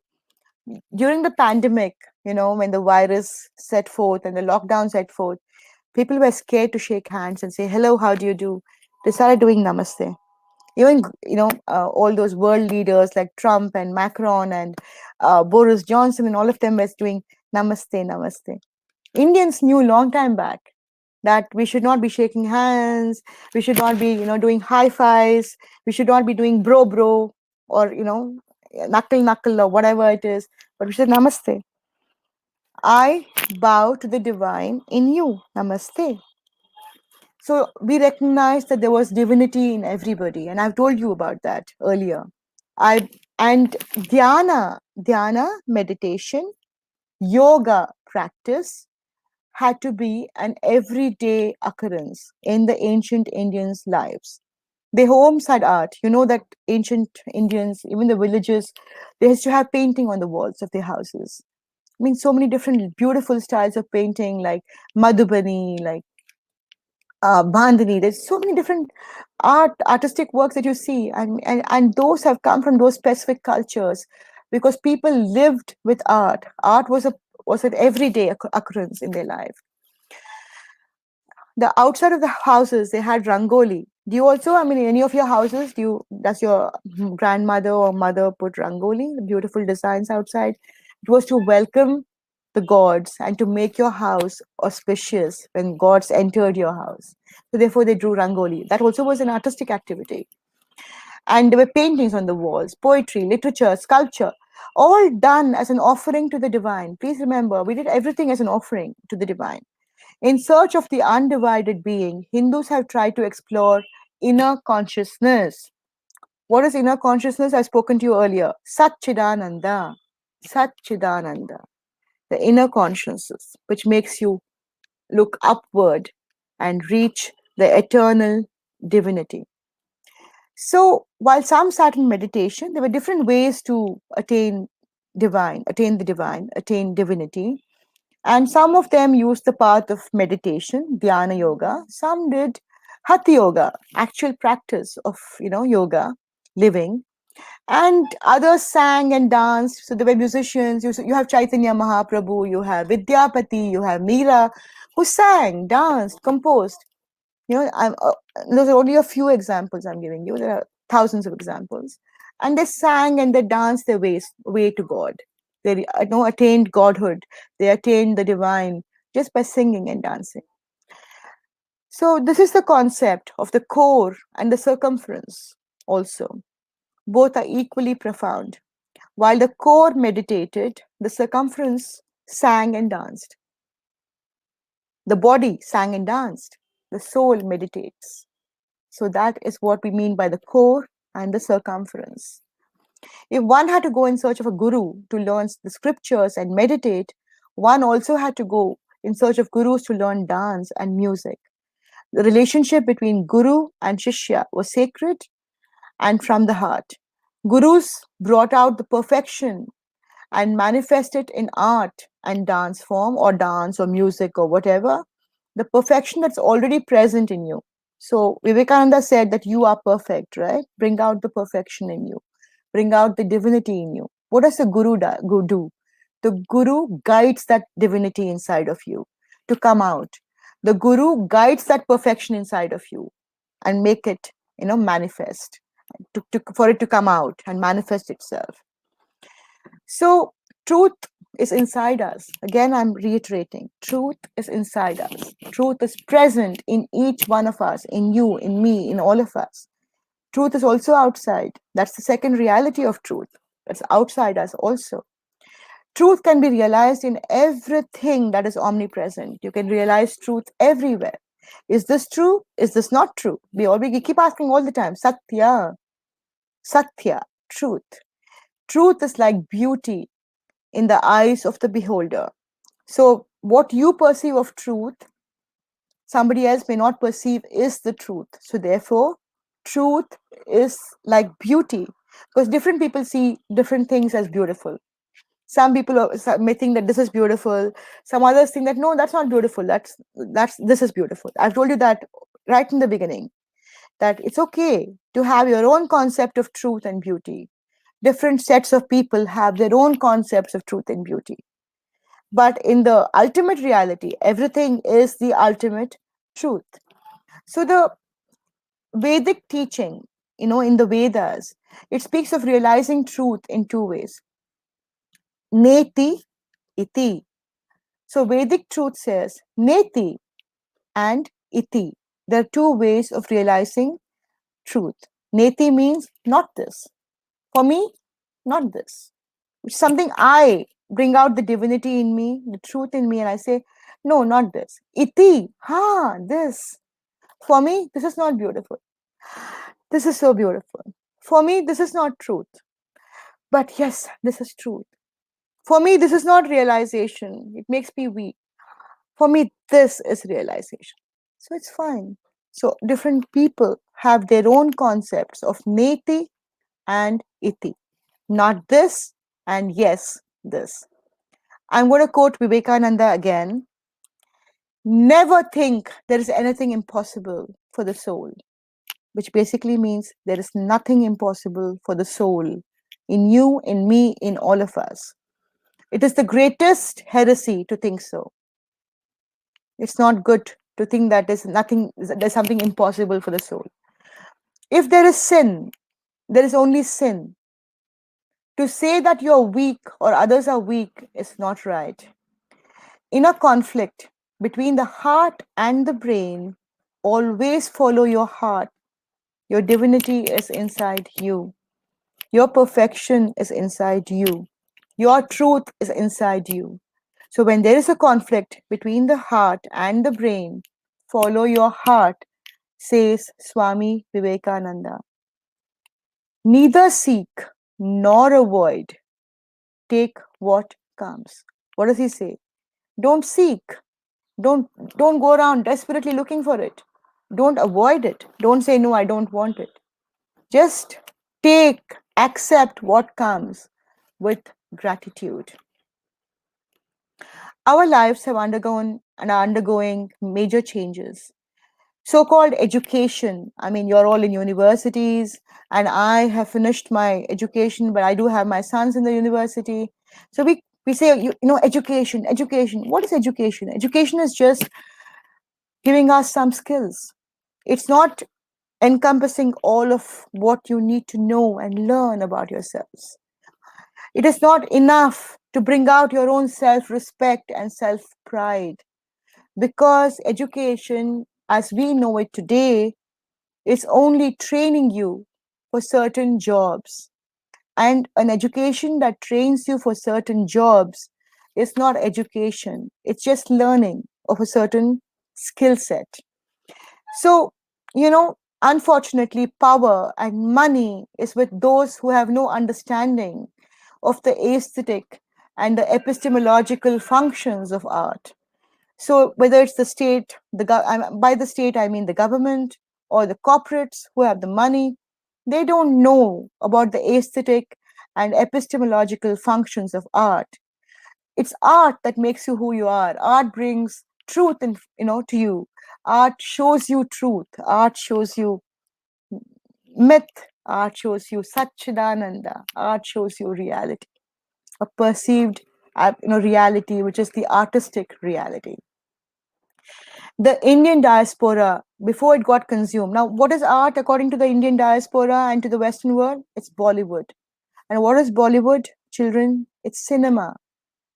During the pandemic, when the virus set forth and the lockdown set forth, people were scared to shake hands and say, hello, how do you do? They started doing namaste. Even, all those world leaders like Trump and Macron and Boris Johnson and all of them was doing namaste, namaste. Indians knew long time back that we should not be shaking hands, we should not be, doing high fives, we should not be doing bro, or, knuckle or whatever it is, but we should namaste. I bow to the divine in you. Namaste. So we recognize that there was divinity in everybody, and I've told you about that earlier. I and dhyana, meditation, yoga practice had to be an everyday occurrence in the ancient Indians' lives. Their homes had art. You know that ancient Indians, even the villages, they used to have painting on the walls of their houses. I mean, so many different beautiful styles of painting, like Madhubani, like Bandhani. There's so many different artistic works that you see, and those have come from those specific cultures because people lived with art. Art was an everyday occurrence in their life. The outside of the houses, they had rangoli. Do you also, I mean, in any of your houses, does your grandmother or mother put rangoli, the beautiful designs outside? It was to welcome the gods and to make your house auspicious when gods entered your house. So therefore they drew rangoli. That also was an artistic activity. And there were paintings on the walls, poetry, literature, sculpture, all done as an offering to the divine. Please remember, we did everything as an offering to the divine. In search of the undivided being, Hindus have tried to explore inner consciousness. What is inner consciousness? I've spoken to you earlier. Satchidananda. Satchidananda. The inner consciousness, which makes you look upward and reach the eternal divinity. So, while some sat in meditation, there were different ways to attain the divine, attain divinity. And some of them used the path of meditation, dhyana yoga. Some did hatha yoga, actual practice of, yoga, living. And others sang and danced. So there were musicians. You have Chaitanya Mahaprabhu, you have Vidyapati, you have Meera, who sang, danced, composed. Those are only a few examples I'm giving you. There are thousands of examples. And they sang and they danced their way to God. They attained godhood. They attained the divine just by singing and dancing. So this is the concept of the core and the circumference also. Both are equally profound. While the core meditated, the circumference sang and danced. The body sang and danced. The soul meditates. So that is what we mean by the core and the circumference. If one had to go in search of a guru to learn the scriptures and meditate, one also had to go in search of gurus to learn dance and music. The relationship between guru and shishya was sacred and from the heart. Gurus brought out the perfection and manifest it in art and dance form, or dance or music or whatever, the perfection that's already present in you. So Vivekananda said that you are perfect, right? Bring out the perfection in you, bring out the divinity in you. What does the guru do? The guru guides that divinity inside of you to come out. The guru guides that perfection inside of you and make it, manifest, for it to come out and manifest itself. So truth is inside us. Again, I'm reiterating, truth is inside us. Truth is present in each one of us, in you, in me, in all of us. Truth is also outside. That's the second reality of truth. That's outside us also. Truth can be realized in everything that is omnipresent. You can realize truth everywhere. Is this true? Is this not true? We keep asking all the time, Satya, Satya, truth. Truth is like beauty in the eyes of the beholder. So what you perceive of truth, somebody else may not perceive is the truth. So therefore, truth is like beauty, because different people see different things as beautiful. Some people may think that this is beautiful. Some others think that no, that's not beautiful. This is beautiful. I've told you that right in the beginning, that it's okay to have your own concept of truth and beauty. Different sets of people have their own concepts of truth and beauty. But in the ultimate reality, everything is the ultimate truth. So the Vedic teaching, in the Vedas, it speaks of realizing truth in two ways. Neti, iti. So Vedic truth says neti and iti. There are two ways of realizing truth. Neti means not this. For me, not this. It's something I bring out the divinity in me, the truth in me, and I say, no, not this. Iti, this. For me, this is not beautiful. This is so beautiful. For me, this is not truth. But yes, this is truth. For me, this is not realization. It makes me weak. For me, this is realization. So it's fine. So different people have their own concepts of neti and iti. Not this and yes, this. I'm going to quote Vivekananda again. Never think there is anything impossible for the soul, which basically means there is nothing impossible for the soul in you, in me, in all of us. It is the greatest heresy to think so. It's not good to think that there's something impossible for the soul. If there is sin, there is only sin. To say that you're weak or others are weak is not right. In a conflict between the heart and the brain, always follow your heart. Your divinity is inside you. Your perfection is inside you. Your truth is inside you. So when there is a conflict between the heart and the brain, follow your heart, says Swami Vivekananda. Neither seek nor avoid. Take what comes. What does he say? Don't seek. Don't go around desperately looking for it. Don't avoid it. Don't say, no, I don't want it. Just take, accept what comes with gratitude. Our lives have undergone and are undergoing major changes. So-called education, I mean, you're all in universities, and I have finished my education, but I do have my sons in the university. So we say, education. What is education? Education is just giving us some skills. It's not encompassing all of what you need to know and learn about yourselves. It is not enough to bring out your own self-respect and self-pride, because education, as we know it today, is only training you for certain jobs. And an education that trains you for certain jobs is not education. It's just learning of a certain skill set. So, Unfortunately, power and money is with those who have no understanding of the aesthetic and the epistemological functions of art. So whether it's the state, by the state I mean the government or the corporates who have the money, they don't know about the aesthetic and epistemological functions of art. It's art that makes you who you are. Art brings truth in, to you. Art shows you truth. Art shows you myth. Art shows you Satchidananda. Art shows you reality, a perceived reality, which is the artistic reality. The Indian diaspora, before it got consumed. Now, what is art according to the Indian diaspora and to the Western world? It's Bollywood. And what is Bollywood, children? It's cinema.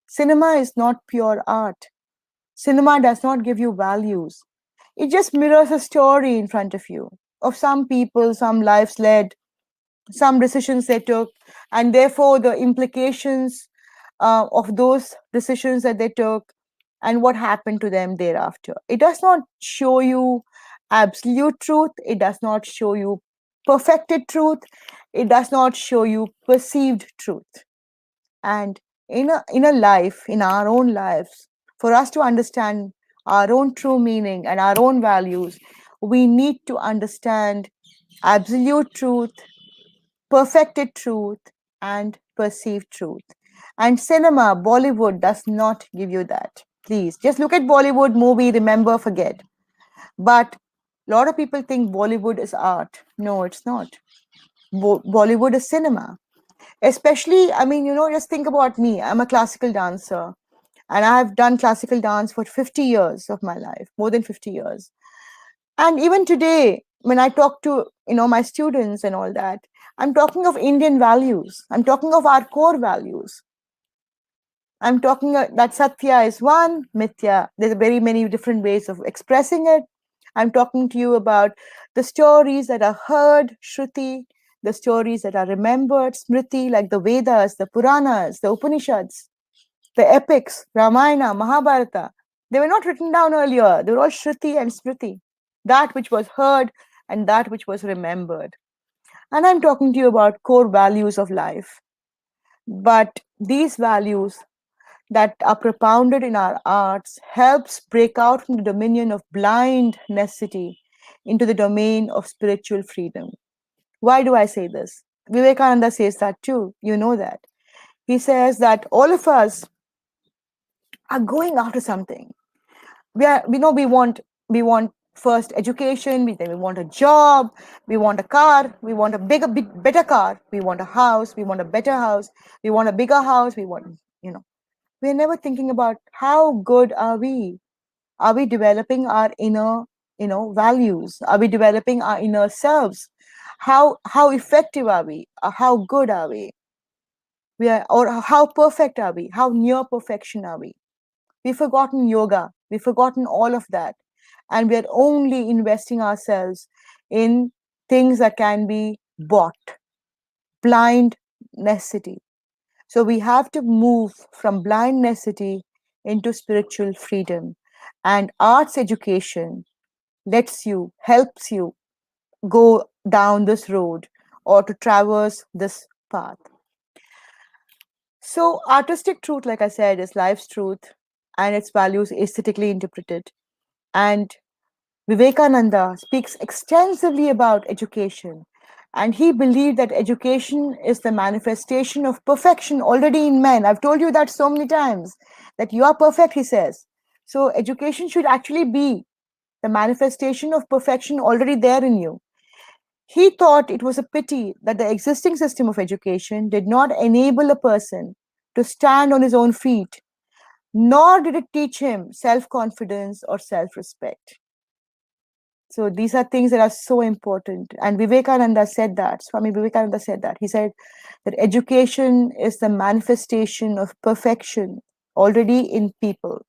Cinema is not pure art. Cinema does not give you values. It just mirrors a story in front of you of some people, some lives led, some decisions they took, and therefore the implications of those decisions that they took and what happened to them thereafter. It does not show you absolute truth. It does not show you perfected truth. It does not show you perceived truth. And in a life, in our own lives, for us to understand our own true meaning and our own values, we need to understand absolute truth, perfected truth, and perceived truth. And cinema, Bollywood does not give you that. Please just look at Bollywood movie, remember, forget. But a lot of people think Bollywood is art. No, it's not. Bollywood is cinema. Especially, I mean, just think about me. I'm a classical dancer and I've done classical dance for 50 years of my life, more than 50 years. And even today, when I talk to, my students and all that, I'm talking of Indian values. I'm talking of our core values. I'm talking that Satya is one, Mithya. There's very many different ways of expressing it. I'm talking to you about the stories that are heard, Shruti, the stories that are remembered, Smriti, like the Vedas, the Puranas, the Upanishads, the epics, Ramayana, Mahabharata. They were not written down earlier. They were all Shruti and Smriti, that which was heard and that which was remembered. And I'm talking to you about core values of life. But these values that are propounded in our arts helps break out from the dominion of blind necessity into the domain of spiritual freedom. Why do I say this? Vivekananda says that too. You know that. He says that all of us are going after something. We want first education, then we want a job, we want a car, we want a better car, we want a house, we want a better house, we want a bigger house, we're never thinking about how good are we. Are we developing our inner values? Are we developing our inner selves? How effective are we? How good are we? Or how perfect are we? How near perfection are we? We've forgotten yoga. We've forgotten all of that. And we're only investing ourselves in things that can be bought. Blind necessity. So we have to move from blind necessity into spiritual freedom. And arts education helps you go down this road or to traverse this path. So artistic truth, like I said, is life's truth and its values aesthetically interpreted. And Vivekananda speaks extensively about education. And he believed that education is the manifestation of perfection already in men. I've told you that so many times, that you are perfect, he says. So education should actually be the manifestation of perfection already there in you. He thought it was a pity that the existing system of education did not enable a person to stand on his own feet, nor did it teach him self-confidence or self-respect. So these are things that are so important. And Vivekananda said that, Swami Vivekananda said that. He said that education is the manifestation of perfection already in people.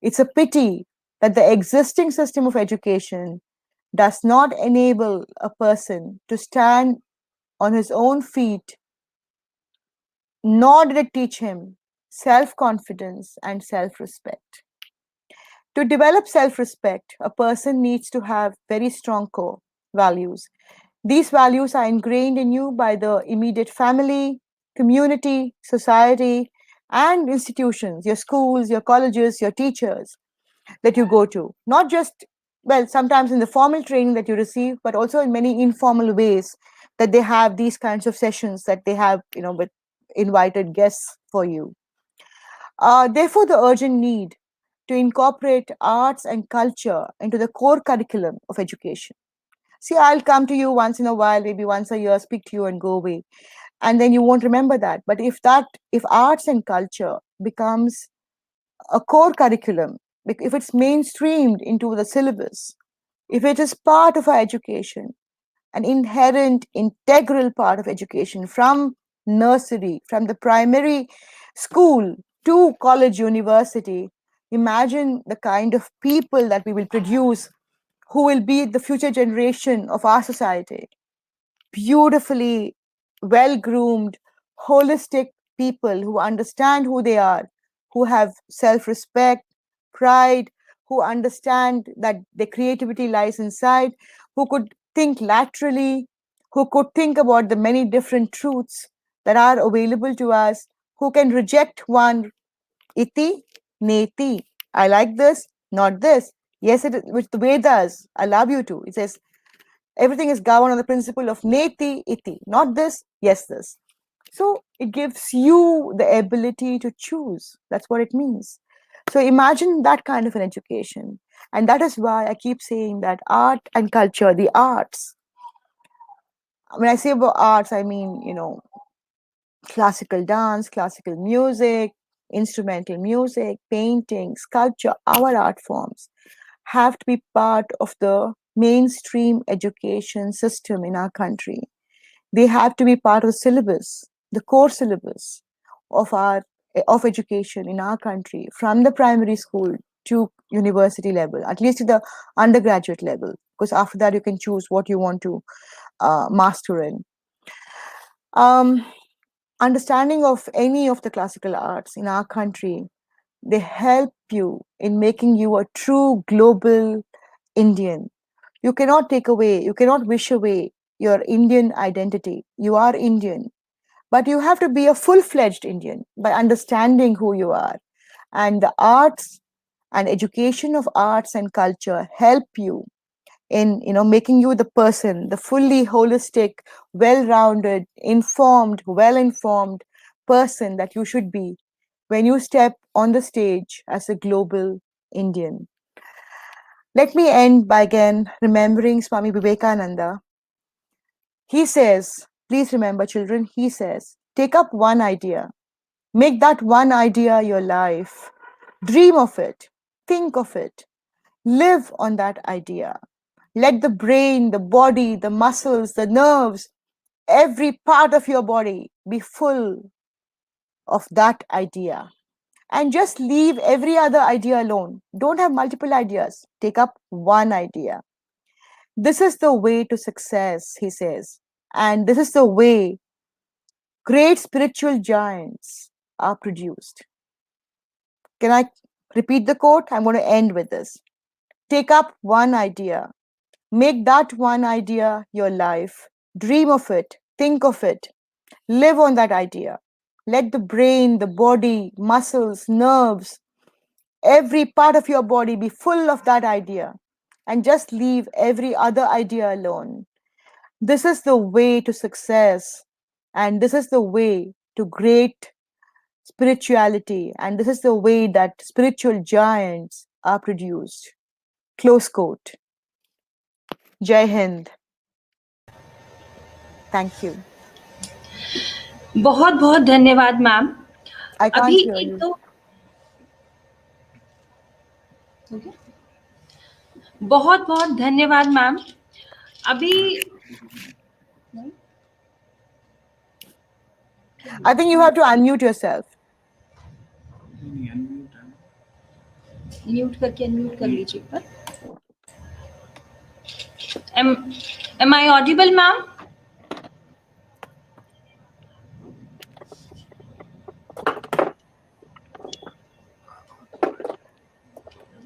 It's a pity that the existing system of education does not enable a person to stand on his own feet, nor did it teach him self-confidence and self-respect. To develop self-respect, a person needs to have very strong core values. These values are ingrained in you by the immediate family, community, society, and institutions, your schools, your colleges, your teachers that you go to. Not just, well, sometimes in the formal training that you receive, but also in many informal ways that they have these kinds of sessions that they have, with invited guests for you. Therefore, the urgent need to incorporate arts and culture into the core curriculum of education. See, I'll come to you once in a while, maybe once a year, speak to you and go away. And then you won't remember that. But if arts and culture becomes a core curriculum, if it's mainstreamed into the syllabus, if it is part of our education, an inherent, integral part of education from nursery, from the primary school to college, university, imagine the kind of people that we will produce who will be the future generation of our society. Beautifully well groomed, holistic people who understand who they are, who have self respect, pride, who understand that their creativity lies inside, who could think laterally, who could think about the many different truths that are available to us, who can reject one iti, neti. I like this, not this. Yes, it is, which the Vedas allow you to. It says everything is governed on the principle of neti iti, not this, yes, this. So it gives you the ability to choose. That's what it means. So imagine that kind of an education. And that is why I keep saying that art and culture, the arts, when I say about arts, I mean, classical dance, classical music, instrumental music, painting, sculpture, our art forms have to be part of the mainstream education system in our country. They have to be part of the syllabus, the core syllabus of education in our country, from the primary school to university level, at least to the undergraduate level, because after that you can choose what you want to master in. Understanding of any of the classical arts in our country, they help you in making you a true global Indian. You cannot take away, you cannot wish away your Indian identity. You are Indian, but you have to be a full-fledged Indian by understanding who you are. And the arts and education of arts and culture help you in making you the person, the fully holistic, well-rounded, informed, well-informed person that you should be when you step on the stage as a global Indian. Let me end by again remembering Swami Vivekananda. He says, please remember children, he says, take up one idea, make that one idea your life, dream of it, think of it, live on that idea. Let the brain, the body, the muscles, the nerves, every part of your body be full of that idea. And just leave every other idea alone. Don't have multiple ideas. Take up one idea. This is the way to success, he says. And this is the way great spiritual giants are produced. Can I repeat the quote? I'm going to end with this. Take up one idea. Make that one idea your life. Dream of it. Think of it. Live on that idea. Let the brain, the body, muscles, nerves, every part of your body be full of that idea. And just leave every other idea alone. This is the way to success. And this is the way to great spirituality. And this is the way that spiritual giants are produced. Close quote. Jai Hind. Thank you. बहुत बहुत धन्यवाद ma'am. I can't अभी hear एक you. तो बहुत बहुत धन्यवाद ma'am. अभी I think you have to unmute yourself. Mute करके अनम्यूट कर लीजिए एक बार. Am I audible, ma'am?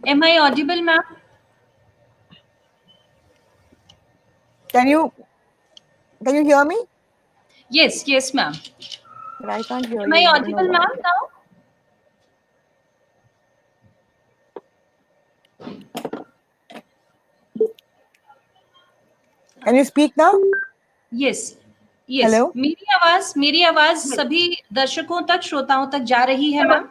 Am I audible, ma'am? Can you hear me? Yes, ma'am. But I can't hear Am you. I I don't know audible, why. ma'am, now? Can you speak now? Yes yes, Hello? मेरी आवाज सभी दर्शकों तक, श्रोताओं तक जा रही है मैम?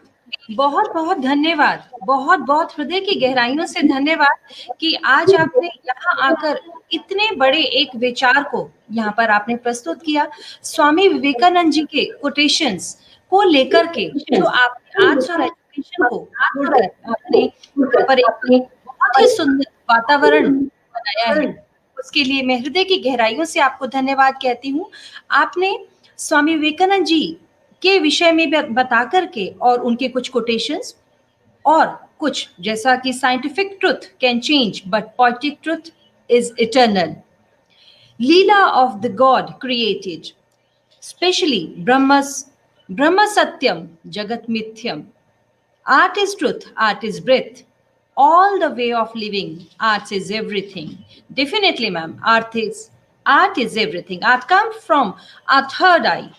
बहुत बहुत धन्यवाद, बहुत बहुत हृदय की गहराइयों से धन्यवाद कि आज आपने यहाँ आकर इतने बड़े एक विचार को यहाँ पर आपने प्रस्तुत किया। स्वामी विवेकानंद जी के कोटेशंस को लेकर के जो आपने आर्ट्स और एजुकेशन को जोड़कर आपने यहाँ पर एक बहुत ही सुंदर वातावरण बनाया है, उसके लिए मैं हृदय की गहराइयों से आपको धन्यवाद कहती हूँ। आपने स्वामी विवेकानंद जी के विषय में बता करके और उनके कुछ कोटेशंस और कुछ, जैसा कि scientific truth can change but poetic truth is eternal, Leela of the God created, specially ब्रह्म सत्यम जगत मिथ्यम, art is truth, art is breath, all the way of living, art is everything. Definitely, ma'am, art is everything. Art comes from our third eye.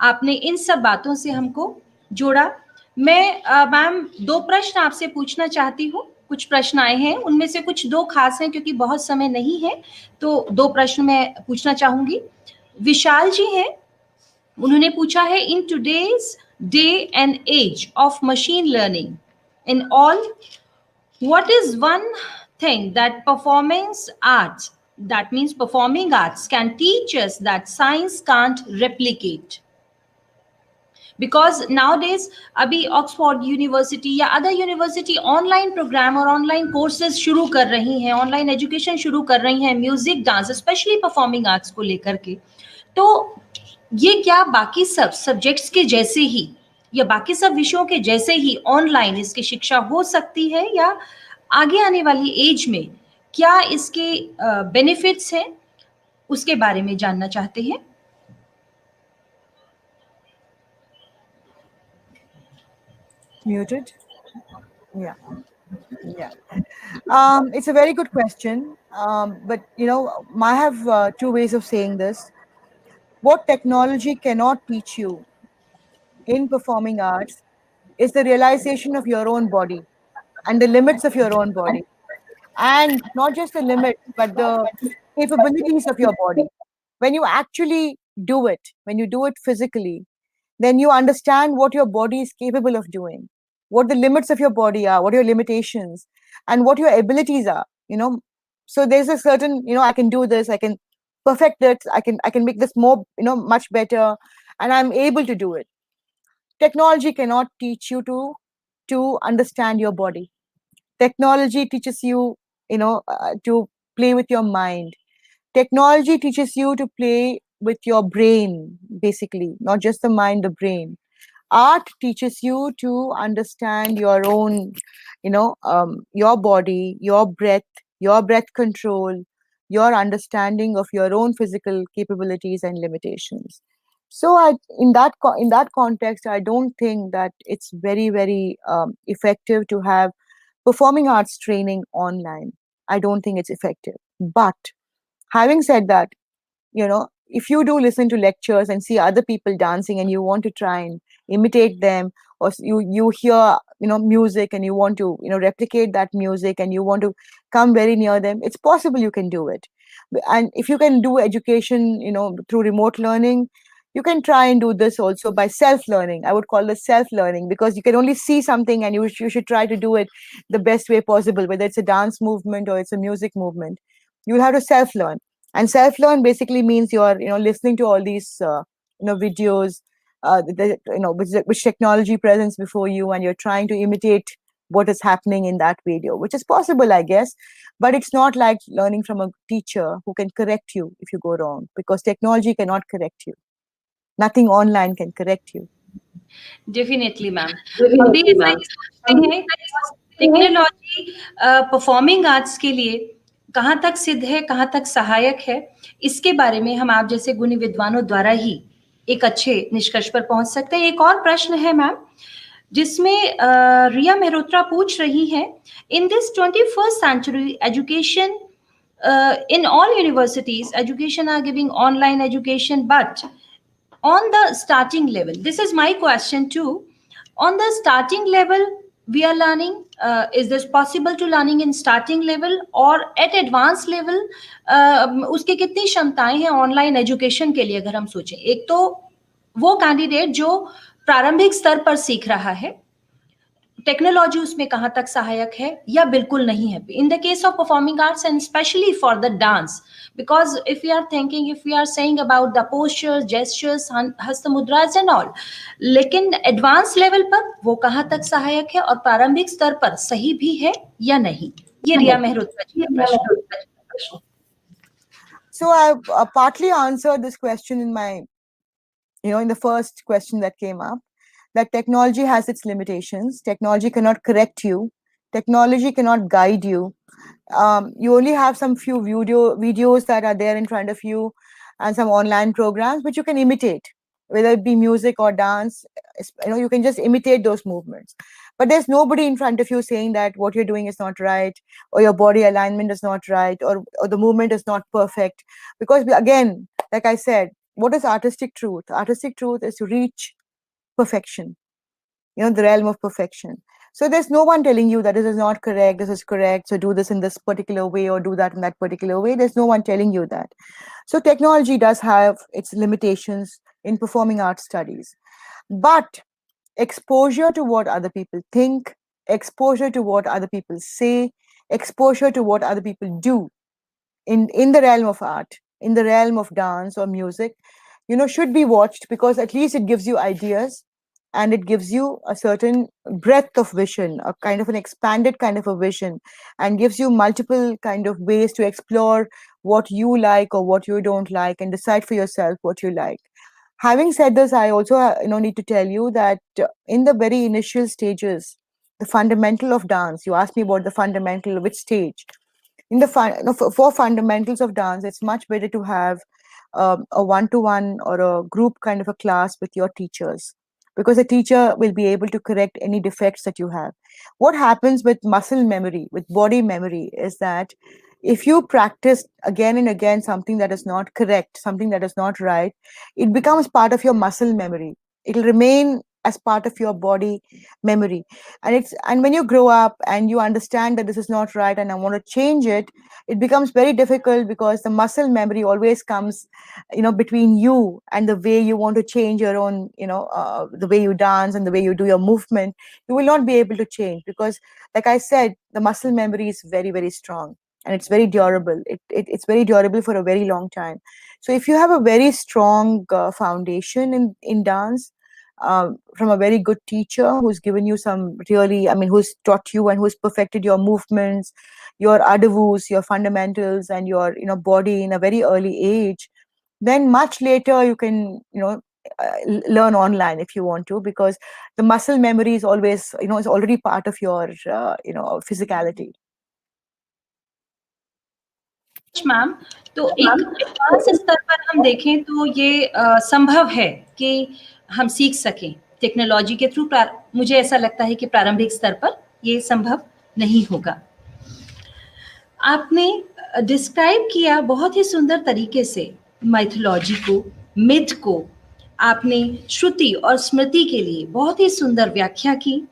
आपने इन सब बातों से हमको जोड़ा। मैं ma'am 2 प्रश्न आपसे पूछना चाहती हूँ। कुछ प्रश्न आए हैं, उनमें से कुछ 2 खास हैं, क्योंकि बहुत समय नहीं है, तो 2 प्रश्न मैं पूछना चाहूंगी। विशाल जी हैं, उन्होंने पूछा है, in today's day and age of machine learning in all, what is one thing that performing arts can teach us that science can't replicate? Because nowadays अभी ऑक्सफोर्ड यूनिवर्सिटी या अदर यूनिवर्सिटी ऑनलाइन प्रोग्राम और online courses शुरू कर रही हैं, online education शुरू कर रही हैं music, dance, specially performing arts को लेकर के। तो ये क्या बाकी सब सब्जेक्ट्स के जैसे ही या बाकी सब विषयों के जैसे ही ऑनलाइन इसकी शिक्षा हो सकती है, या आगे आने वाली एज में क्या इसके बेनिफिट्स हैं, उसके बारे में जानना चाहते हैं? Muted? Yeah. It's a very good question. But I have 2 ways of saying this. What technology cannot teach you in performing arts is the realization of your own body and the limits of your own body. And not just the limits, but the capabilities of your body. When you actually do it, when you do it physically, then you understand what your body is capable of doing, what the limits of your body are, what your limitations, and what your abilities are. So there's a certain, I can do this, I can perfect it, I can make this more, much better, and I'm able to do it. Technology cannot teach you to understand your body. Technology teaches you, to play with your mind. Technology teaches you to play with your brain, basically, not just the mind, the brain. Art teaches you to understand your own, your body, your breath control, your understanding of your own physical capabilities and limitations. So, in that context, I don't think that it's very, very effective to have performing arts training online. I don't think it's effective. But having said that, if you do listen to lectures and see other people dancing and you want to try and imitate them, or you hear music and you want to replicate that music and you want to come very near them, it's possible you can do it. And if you can do education through remote learning, you can try and do this also by self learning. I would call this self learning, because you can only see something and you should try to do it the best way possible, whether it's a dance movement or it's a music movement. You'll have to self learn. And self learn basically means you're listening to all these videos which technology presents before you, and you're trying to imitate what is happening in that video, which is possible, I guess. But it's not like learning from a teacher who can correct you if you go wrong, because technology cannot correct you. Nothing online can correct you. Definitely ma'am, हम भी ऐसा ही सोचते हैं कि technology performing arts के लिए कहाँ तक सिद्ध है, कहाँ तक सहायक है, इसके बारे में हम आप जैसे गुणी विद्वानों द्वारा ही एक अच्छे निष्कर्ष पर पहुंच सकते हैं। एक और प्रश्न है मैम, जिसमें रिया मेहरोत्रा पूछ रही हैं, in this 21st century education, in all universities education are giving online education, but on the starting level, this is my question too, on the starting level we are learning, is this possible to learning in starting level or at advanced level, उसकी कितनी क्षमताएं हैं online education के लिए? अगर हम सोचें, एक तो वो कैंडिडेट जो प्रारंभिक स्तर पर सीख रहा है, टेक्नोलॉजी उसमें कहाँ तक सहायक है या बिल्कुल नहीं है, in the case of performing arts and specially for the dance, because if we are thinking, if we are saying about the postures, gestures, हस्त मुद्रास एंड ऑल, लेकिन एडवांस लेवल पर वो कहाँ तक सहायक है और प्रारंभिक स्तर पर सही भी है या नहीं? ये रिया मेहरोत्रा जी का प्रश्न। So I partly answered this question in my, in the first question that came up, that technology has its limitations. Technology cannot correct you. Technology cannot guide you. You only have some few videos that are there in front of you and some online programs which you can imitate, whether it be music or dance. You can just imitate those movements. But there's nobody in front of you saying that what you're doing is not right, or your body alignment is not right, or the movement is not perfect. Because again, like I said, what is artistic truth? Artistic truth is to reach perfection, the realm of perfection. So there's no one telling you that this is not correct, this is correct, so do this in this particular way or do that in that particular way. There's no one telling you that. So technology does have its limitations in performing arts studies. But exposure to what other people think, exposure to what other people say, exposure to what other people do in the realm of art, in the realm of dance or music, should be watched, because at least it gives you ideas and it gives you a certain breadth of vision, a kind of an expanded kind of a vision, and gives you multiple kind of ways to explore what you like or what you don't like and decide for yourself what you like. Having said this, I also need to tell you that in the very initial stages, the fundamental of dance, you asked me about the fundamental, which stage. In the for fundamentals of dance, it's much better to have a one-to-one or a group kind of a class with your teachers, because the teacher will be able to correct any defects that you have. What happens with muscle memory, with body memory, is that if you practice again and again something that is not correct, something that is not right, it becomes part of your muscle memory. It'll remain as part of your body memory. And when you grow up and you understand that this is not right and I want to change it, it becomes very difficult, because the muscle memory always comes between you and the way you want to change your own, the way you dance and the way you do your movement. You will not be able to change, because like I said, the muscle memory is very, very strong and it's very durable. It's very durable for a very long time. So if you have a very strong foundation in dance, from a very good teacher who's given you some really, who's taught you and who's perfected your movements, your adavus, your fundamentals, and your body in a very early age, then much later you can learn online if you want to, because the muscle memory is always is already part of your physicality. Ma'am, तो एक advance स्तर पर हम देखें तो ये संभव है कि हम सीख सकें टेक्नोलॉजी के थ्रू। मुझे ऐसा लगता है कि प्रारंभिक स्तर पर ये संभव नहीं होगा। आपने डिस्क्राइब किया बहुत ही सुंदर तरीके से माइथोलॉजी को, मिथ को। आपने श्रुति और स्मृति के लिए बहुत ही सुंदर व्याख्या की।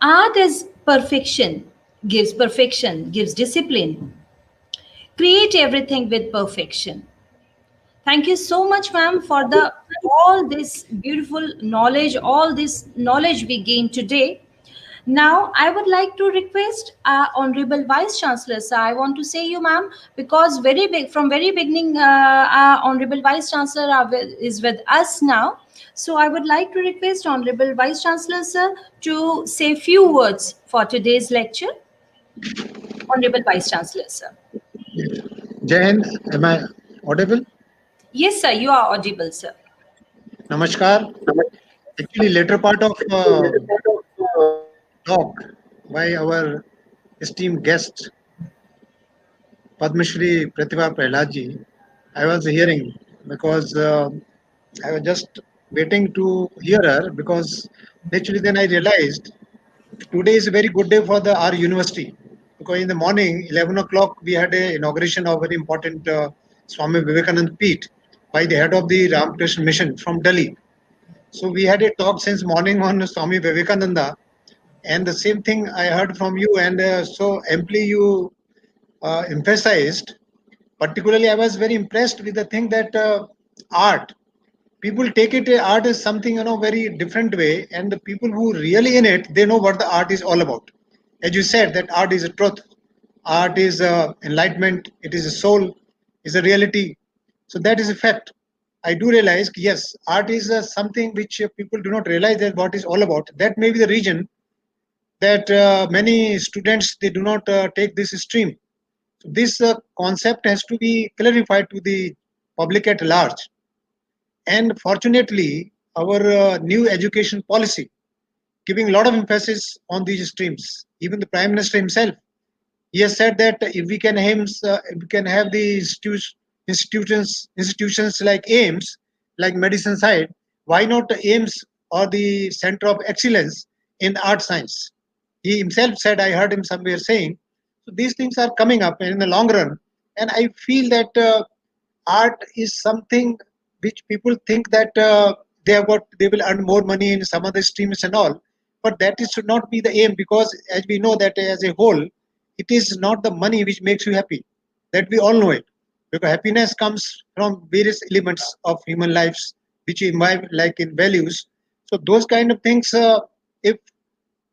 Art is perfection, gives discipline. Create everything with perfection. Thank you so much, ma'am, for all this beautiful knowledge, all this knowledge we gained today. Now, I would like to request our Honorable Vice Chancellor, sir. I want to say you, ma'am, because from very beginning, our Honorable Vice Chancellor is with us now. So I would like to request Honorable Vice Chancellor, sir, to say few words for today's lecture. Honorable Vice Chancellor, sir. Jai Hind, am I audible? Yes, sir, you are audible, sir. Namaskar. Actually, later part of talk by our esteemed guest, PadmaShri Pratibha Prahlad ji, I was hearing, because I was just waiting to hear her because naturally then I realized today is a very good day for our university because in the morning 11 o'clock we had a inauguration of very important Swami Vivekanand Peeth by the head of the Ramakrishna Mission from Delhi. So we had a talk since morning on Swami Vivekananda, and the same thing I heard from you, and so amply you emphasized. Particularly, I was very impressed with the thing that art. People take it art is something very different way, and the people who really in it, they know what the art is all about. As you said, that art is a truth, art is enlightenment, it is a soul, is a reality. So that is a fact. I do realize, yes, art is something which people do not realize that what is all about. That may be the reason that many students they do not take this stream. So this concept has to be clarified to the public at large. And fortunately, our new education policy giving a lot of emphasis on these streams. Even the Prime Minister himself, he has said that if we can if we can have the institutions like AIMS, like medicine side, why not AIMS or the Center of Excellence in Art Science? He himself said, I heard him somewhere saying, so these things are coming up in the long run, and I feel that art is something which people think that they will earn more money in some other streams and all, but that is should not be the aim because as we know that as a whole, it is not the money which makes you happy. That we all know it because happiness comes from various elements of human lives which you imbibe like in values. So those kind of things, if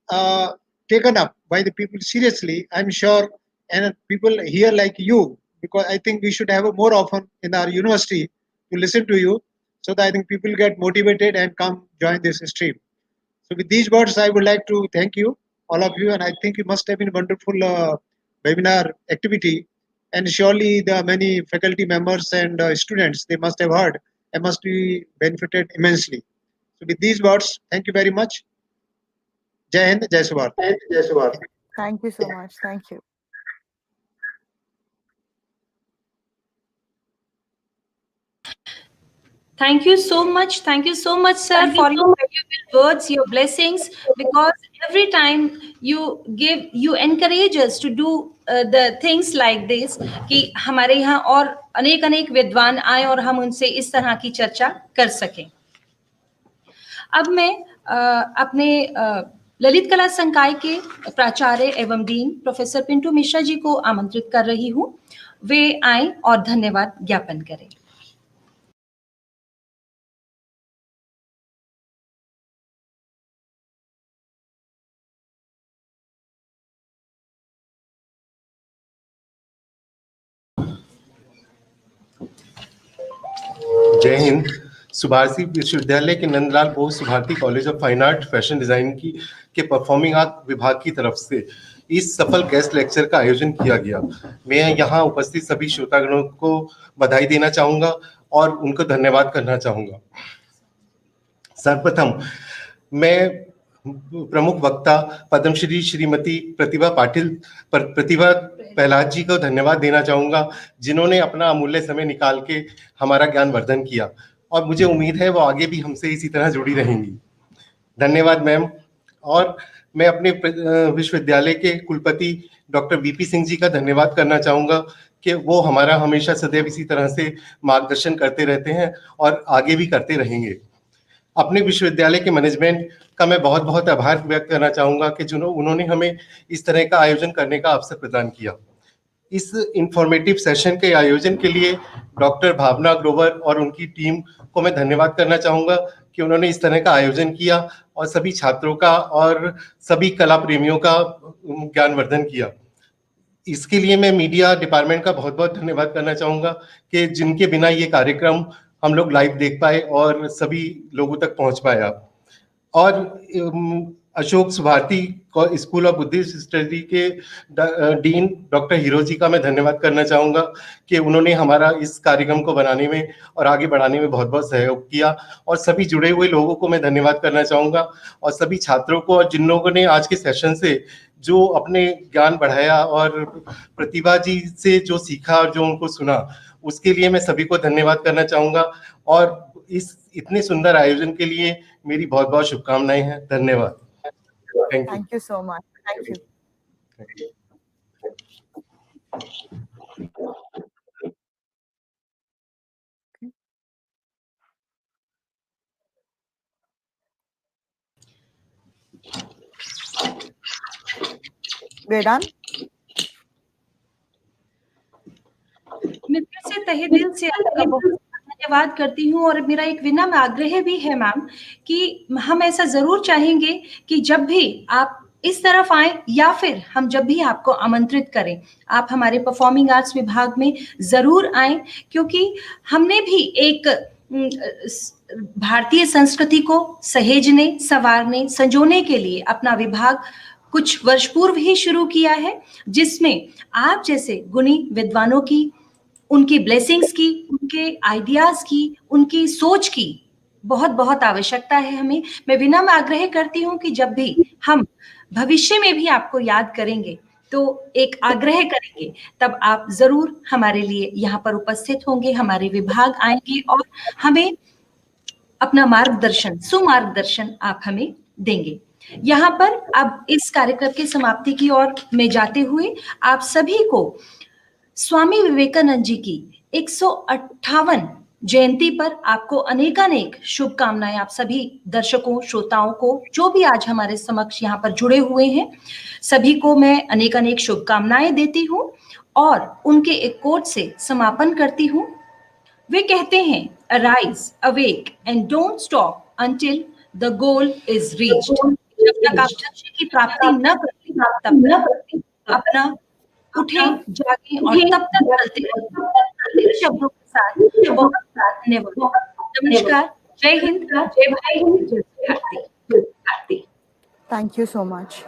uh, taken up by the people seriously, I'm sure, and people here like you, because I think we should have a more often in our university to listen to you, so that I think people get motivated and come join this stream. So with these words, I would like to thank you, all of you, and I think it must have been a wonderful webinar activity, and surely the many faculty members and students they must have heard and must be benefited immensely. So with these words, thank you very much. Jai Hind, Jai Subharti. Thank you so much. Thank you. Thank you so much. Thank you so much, sir, for your valuable words, your blessings. Because every time you encourage us to do the things like this, कि हमारे यहाँ और अनेक विद्वान आए और हम उनसे इस तरह की चर्चा कर सकें. अब मैं अपने ललित कला संकाय के प्राचार्य एवं डीन प्रोफेसर पिंटू मिश्रा जी को आमंत्रित कर रही हूँ. वे आए और धन्यवाद ज्ञापन करें. जय हिंद. सुभारती विश्वविद्यालय के Nandlal Bose Subharti college of fine art fashion design के परफॉर्मिंग आर्ट विभाग की तरफ से इस सफल गेस्ट लेक्चर का आयोजन किया गया. मैं यहाँ उपस्थित सभी श्रोतागणों को बधाई देना चाहूंगा और उनको धन्यवाद करना चाहूंगा. सर्वप्रथम मैं प्रमुख वक्ता पद्मश्री श्रीमती प्रतिभा प्रहलाद जी को धन्यवाद देना चाहूंगा, जिन्होंने अपना अमूल्य समय निकाल के हमारा ज्ञान वर्धन किया और मुझे उम्मीद है वो आगे भी हमसे इसी तरह जुड़ी रहेंगी. धन्यवाद मैम. और मैं अपने विश्वविद्यालय के कुलपति डॉक्टर वीपी सिंह जी का धन्यवाद करना चाहूंगा कि वो हमारा हमेशा सदैव इसी तरह से मार्गदर्शन करते रहते हैं और आगे भी करते रहेंगे. अपने विश्वविद्यालय के मैनेजमेंट का मैं बहुत बहुत आभार व्यक्त करना चाहूंगा कि उन्होंने हमें इस तरह का आयोजन करने का अवसर प्रदान किया. इस इंफॉर्मेटिव सेशन के आयोजन के लिए डॉक्टर भावना ग्रोवर और उनकी टीम को मैं धन्यवाद करना चाहूंगा कि उन्होंने इस तरह का आयोजन किया और सभी छात्रों का और सभी कला प्रेमियों का ज्ञानवर्धन किया. इसके लिए मैं मीडिया डिपार्टमेंट का बहुत बहुत धन्यवाद करना चाहूंगा कि जिनके बिना ये कार्यक्रम हम लोग लाइव देख पाए और सभी लोगों तक पहुंच पाया. और Ashok Subharti school of Buddhist study के डीन डॉक्टर हीरो जी का मैं धन्यवाद करना चाहूंगा कि उन्होंने हमारा इस कार्यक्रम को बनाने में और आगे बढ़ाने में बहुत बहुत सहयोग किया. और सभी जुड़े हुए लोगों को मैं धन्यवाद करना चाहूंगा और सभी छात्रों को और जिन लोगों ने आज के सेशन से जो अपने ज्ञान बढ़ाया और प्रतिभा जी से जो सीखा और जो उनको सुना, उसके लिए मैं सभी को धन्यवाद करना चाहूंगा. और इतने सुंदर आयोजन के लिए मेरी बहुत बहुत शुभकामनाएं हैं। धन्यवाद। Thank you. Thank you so much. Thank you. We're done. मैं फिर से तहे दिल से आपका बहुत धन्यवाद करती हूँ और मेरा एक विनम्र आग्रह भी है मैम कि हम ऐसा जरूर चाहेंगे कि जब भी आप इस तरफ आए या फिर हम जब भी आपको आमंत्रित करें आप हमारे परफॉर्मिंग आर्ट्स विभाग में जरूर आए, क्योंकि हमने भी एक भारतीय संस्कृति को सहेजने, संवारने, संजोने के लिए अपना विभाग कुछ वर्ष पूर्व ही शुरू किया है, जिसमें आप जैसे गुणी विद्वानों की, उनकी ब्लेसिंग्स की, उनके आइडियाज की, उनकी सोच की बहुत बहुत आवश्यकता है हमें। मैं विनम्र आग्रह करती हूँ कि जब भी हम भविष्य में भी आपको याद करेंगे तो एक आग्रह करेंगे, तब आप जरूर हमारे लिए यहाँ पर उपस्थित होंगे, हमारे विभाग आएंगे और हमें अपना मार्गदर्शन, सुमार्गदर्शन आप हमें देंगे। यहाँ पर अब इस कार्यक्रम की समाप्ति की ओर में जाते हुए आप सभी को स्वामी विवेकानंद जी की 158 जयंती पर आपको अनेकानेक शुभकामनाएं। आप सभी दर्शकों, श्रोताओं को, जो भी आज हमारे समक्ष यहाँ पर जुड़े हुए हैं, सभी को मैं अनेकानेक शुभकामनाएं देती हूँ और उनके एक कोट से समापन करती हूँ। वे कहते हैं, arise, awake and don't stop until the goal is reached. जब तक आप लक्ष्य की प्राप्ति न करें तब तक अपना उठे, जागे और तब तक चलते रहिए। शब्दों के साथ बहुत धन्यवाद। नमस्कार, जय हिंद, जय भाई, जय Bharti. Thank you so much.